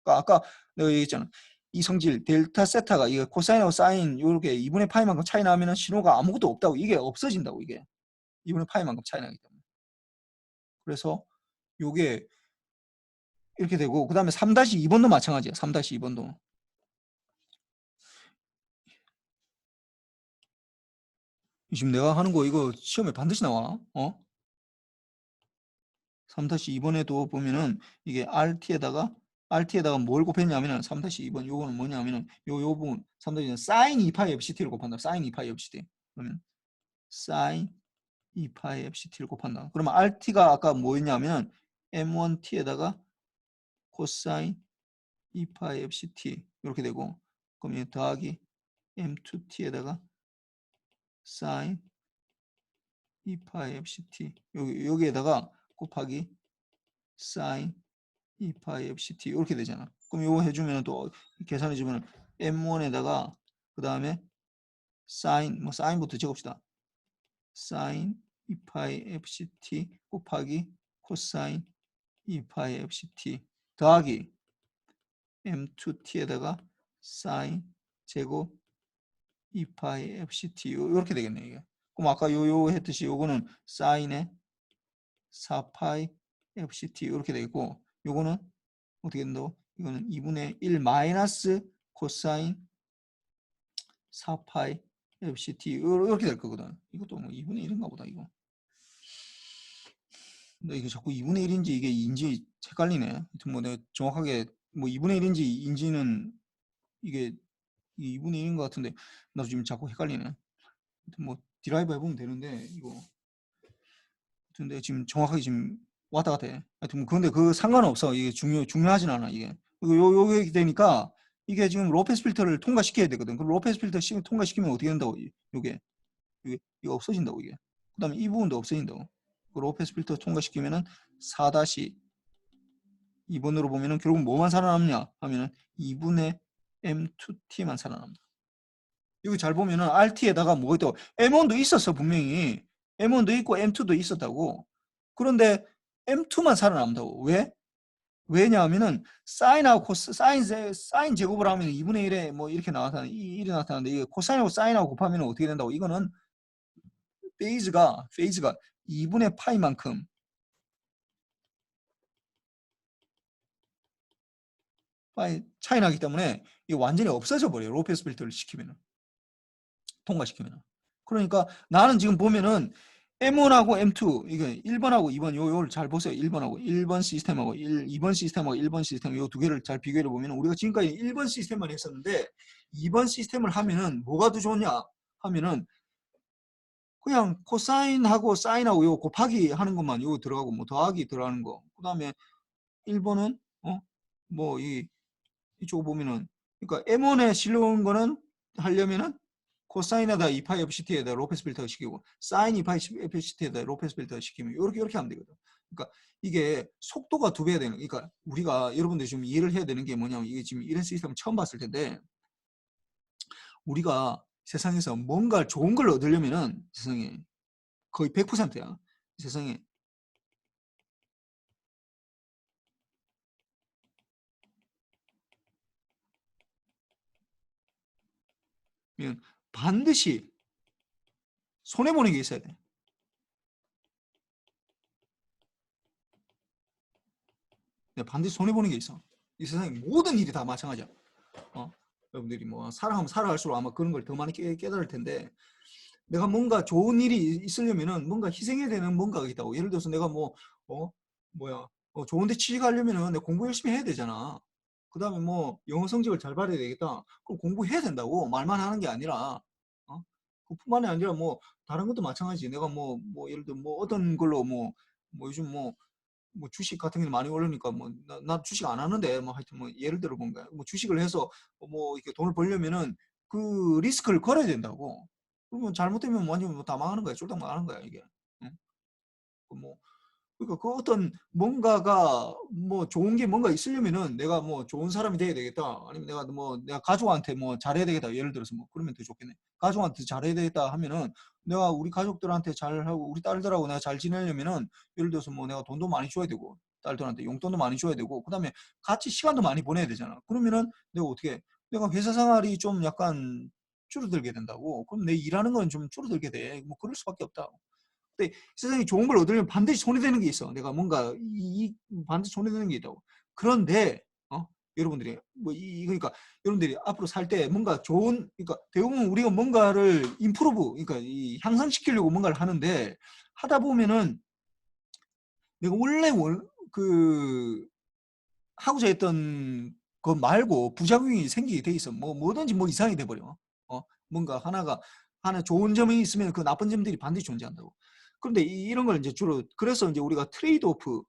그러니까 아까 내가 얘기했잖아. 이 성질 델타 세타가 이게 코사인하고 사인 이렇게 2분의 파이만큼 차이 나면은 신호가 아무것도 없다고. 이게 없어진다고 이게. 2분의 파이만큼 차이 나기 때문에. 그래서 요게 이렇게 되고 그다음에 3-2번도 마찬가지야. 3-2번도. 지금 내가 하는 거 이거 시험에 반드시 나와. 3-2번에도 보면은 이게 RT에다가 뭘 곱했냐면은 3-2번 요거는 뭐냐면은 요 부분 3-2는 sin 2파이 FCT를 곱한다. sin 2파이 FCT. 그러면 sin 2파이 FCT를 곱한다. 그러면 RT가 아까 뭐였냐면 M1T에다가 코사인 2파이 FCT 이렇게 되고 그럼 이 더하기 M2T에다가 sin 2파이 FCT 여기에다가 곱하기 sin 2파이 FCT 이렇게 되잖아. 그럼 이거 해주면 또 계산해주면 M1에다가 그 다음에 sin sign부터 적읍시다. sin 2파이 FCT 곱하기 코사인 2파이 FCT 더하기 M2T에다가 sin 제곱 2파이 FCT 이렇게 되겠네 이게. 그럼 아까 요 했듯이 요거는 sin의 4파이 FCT 이렇게 되겠고 요거는 어떻게 된다고? 이거는 2분의 1 마이너스 코사인 4파이 FCT 이렇게 될 거거든. 이것도 뭐 2분의 1인가 보다 이거. 근데 이게 자꾸 2분의 1인지 이게 2인지 헷갈리네. 하여튼 뭐 내가 정확하게 뭐 2분의 1인지 2인지는 이게 2분의 1인 것 같은데 나도 지금 자꾸 헷갈리네. 하여튼 뭐 디라이브 해보면 되는데 이거 근데 지금 정확하게 지금 왔다 갔다 해. 하여튼 뭐 근데 그 상관없어. 이게 중요하진 않아 이게. 요게 되니까 이게 지금 로페스 필터를 통과시켜야 되거든. 그럼 로페스 필터 통과시키면 어떻게 된다고? 이거 없어진다고 이게. 그다음에 이 부분도 없어진다고. 그 로페스 필터 통과시키면은 4-2번으로 보면은 결국 뭐만 살아남냐 하면은 2분의 M2T만 살아남는다. 여기 잘 보면은 RT에다가 뭐가 있다고? M1도 있었어 분명히. M1도 있고 M2도 있었다고. 그런데 M2만 살아남다고. 왜? 왜냐하면은 사인하고 사인 제곱을 하면 2분의 1에 뭐 이렇게 나타나는 1이 나타나는데 이게 코사인하고 사인하고 곱하면 어떻게 된다고? 이거는 페이즈가 2분의 파이만큼 차이 나기 때문에 이게 완전히 없어져 버려요. 로페스 필터를 시키면은 통과시키면은. 그러니까 나는 지금 보면은 M1하고 M2 이게 1번하고 2번 요걸 잘 보세요. 1번하고 1번 시스템하고 2번 시스템하고 1번 시스템 요 두 개를 잘 비교해 보면 우리가 지금까지 1번 시스템만 했었는데 2번 시스템을 하면은 뭐가 더 좋냐 하면은 그냥 코사인하고 사인하고 요 곱하기 하는 것만 요 들어가고 뭐 더하기 들어가는 거. 그다음에 1번은 뭐 이쪽 보면은 그러니까 M1에 실려온 거는 하려면은 코사인에다 2파이 FCT에다 로페스 필터 시키고 사인 2파이 FCT에다 로페스 필터 시키면 이렇게 하면 되거든. 그러니까 이게 속도가 2배가 되는. 그러니까 우리가 여러분들이 좀 이해를 해야 되는 게 뭐냐면 이게 지금 이런 시스템을 처음 봤을 텐데 우리가 세상에서 뭔가 좋은 걸 얻으려면은 세상에 거의 100%야. 세상에 반드시 손해보는 게 있어야 돼. 반드시 손해보는 게 있어. 이 세상에 모든 일이 다 마찬가지야. 여러분들이 뭐 살아가면 살아갈수록 아마 그런 걸 더 많이 깨달을 텐데, 내가 뭔가 좋은 일이 있으려면은 뭔가 희생해야 되는 뭔가가 있다고. 예를 들어서 내가 좋은 데 취직하려면은 내가 공부 열심히 해야 되잖아. 그 다음에 뭐 영어 성적을 잘 받아야 되겠다. 그럼 공부해야 된다고. 말만 하는 게 아니라. 그뿐만이 아니라 뭐 다른 것도 마찬가지. 내가 예를 들어 뭐 어떤 걸로 요즘 주식 같은 게 많이 오르니까 나 주식 안 하는데 하여튼 예를 들어 본 거야. 주식을 해서 이렇게 돈을 벌려면은 그 리스크를 걸어야 된다고. 그러면 잘못되면 완전 다 망하는 거야. 쫄딱 망하는 거야, 이게. 응? 그 그러니까 그 어떤 뭔가가 좋은 게 뭔가 있으려면은 내가 좋은 사람이 돼야 되겠다. 아니면 내가 가족한테 잘해야 되겠다. 예를 들어서 그러면 더 좋겠네. 가족한테 잘해야 되겠다 하면은 내가 우리 가족들한테 잘하고 우리 딸들하고 내가 잘 지내려면은 예를 들어서 내가 돈도 많이 줘야 되고 딸들한테 용돈도 많이 줘야 되고 그다음에 같이 시간도 많이 보내야 되잖아. 그러면은 내가 회사 생활이 좀 약간 줄어들게 된다고. 그럼 내 일하는 건 좀 줄어들게 돼. 그럴 수밖에 없다. 근데 세상에 좋은 걸 얻으려면 반드시 손해되는 게 있어. 내가 뭔가 반드시 손해되는 게 있다고. 그런데 여러분들이 그러니까 여러분들이 앞으로 살 때 뭔가 그러니까 대부분 우리가 뭔가를 그러니까 향상시키려고 뭔가를 하는데 하다 보면은 내가 원래 하고자 했던 거 말고 부작용이 생기게 돼 있어. 뭐든지 이상이 돼 버려. 뭔가 하나 좋은 점이 있으면 그 나쁜 점들이 반드시 존재한다고. 그런데 이런 걸 이제 주로 그래서 이제 우리가 트레이드 오프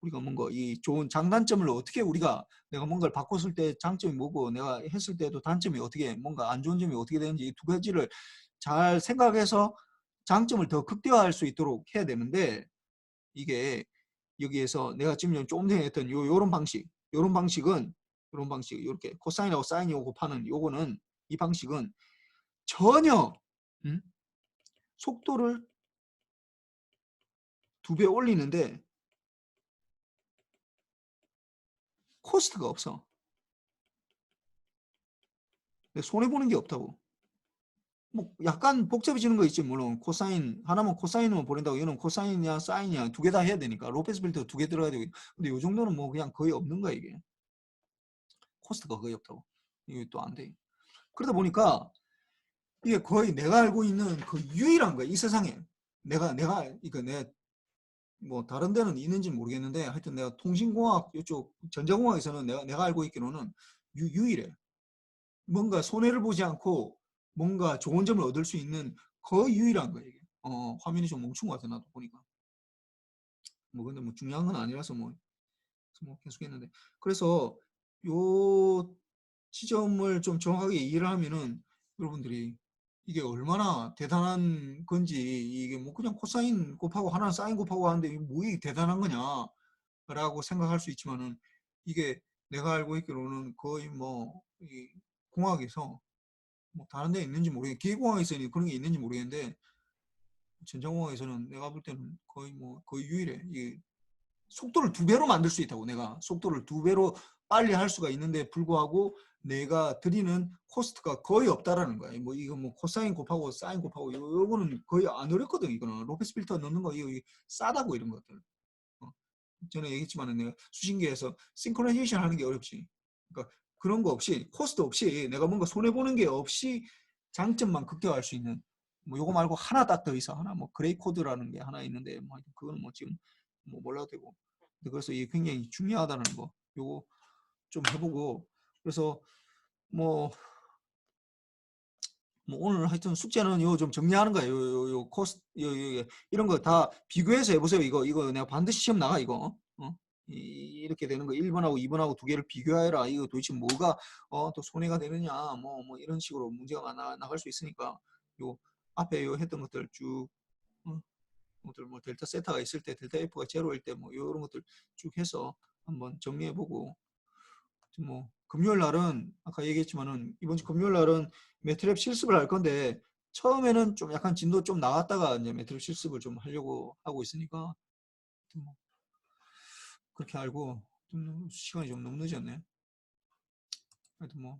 우리가 뭔가 이 좋은 장단점을 어떻게 내가 뭔가를 바꿨을 때 장점이 뭐고 내가 했을 때도 단점이 어떻게 뭔가 안 좋은 점이 어떻게 되는지 이 두 가지를 잘 생각해서 장점을 더 극대화할 수 있도록 해야 되는데 이게 여기에서 내가 지금 조금 전에 했던 요런 방식은 이렇게 코사인하고 사인이 곱하는 요거는 이 방식은 전혀 속도를 2배 올리는데 코스트가 없어. 손해보는 게 없다고. 약간 복잡해지는 거 있지. 물론 코사인 하나만 코사인으로 보낸다고 얘는 코사인이냐 사인이냐 2개 다 해야 되니까 로페스 필터 2개 들어가야 되고. 근데 요 정도는 그냥 거의 없는 거야 이게. 코스트가 거의 없다고. 이게 또 안 돼. 그러다 보니까 이게 거의 내가 알고 있는 그 유일한 거야 이 세상에. 그러니까 다른 데는 있는지 모르겠는데 하여튼 내가 통신공학 이쪽 전자공학에서는 내가 알고 있기로는 유일해. 뭔가 손해를 보지 않고 뭔가 좋은 점을 얻을 수 있는 거의 유일한 거야 이게. 화면이 좀 멈춘 것 같아 나도 보니까. 근데 중요한 건 아니라서 계속 했는데. 그래서 요 지점을 좀 정확하게 이해를 하면은 여러분들이 이게 얼마나 대단한 건지 이게 그냥 코사인 곱하고 하나는 사인 곱하고 하는데 이게 이게 대단한 거냐라고 생각할 수 있지만은 이게 내가 알고 있기로는 거의 이 공학에서 다른 데 있는지 모르겠는데 기계공학에서는 그런 게 있는지 모르겠는데 전자공학에서는 내가 볼 때는 거의 유일해. 이 속도를 2배로 만들 수 있다고. 내가 속도를 2배로 빨리 할 수가 있는데 불구하고 내가 드리는 코스트가 거의 없다라는 거야. 이거 코사인 곱하고 사인 곱하고 요거는 거의 안 어렵거든. 이거는 로페스 필터 넣는 거 이거 싸다고 이런 것들. 전에 얘기했지만 내가 수신기에서 싱크로나이제이션 하는 게 어렵지. 그러니까 그런 거 없이 코스트 없이 내가 뭔가 손해 보는 게 없이 장점만 극대화할 수 있는 요거 말고 하나 딱 더 있어. 하나 그레이 코드라는 게 하나 있는데 그거는 지금 몰라도 되고. 그래서 이게 굉장히 중요하다는 거. 요거 좀 해보고 그래서 오늘 하여튼 숙제는 요 좀 정리하는 거예요. 요 코스트 이런 거 다 비교해서 해보세요. 이거 내가 반드시 시험 나가 이거. 이렇게 되는 거 1번하고 2번하고 2개를 비교해라. 이거 도대체 뭐가 또 손해가 되느냐 이런 식으로 문제가 나갈 수 있으니까 요 앞에 했던 것들 쭉 것들 델타 세타가 있을 때 델타 F가 제로일 때 이런 것들 쭉 해서 한번 정리해보고 금요일 날은 아까 얘기했지만은 이번 주 금요일 날은 매트랩 실습을 할 건데 처음에는 좀 약간 진도 좀 나갔다가 이제 매트랩 실습을 좀 하려고 하고 있으니까 뭐 그렇게 알고 좀 시간이 좀 너무 늦었네. 하여튼 뭐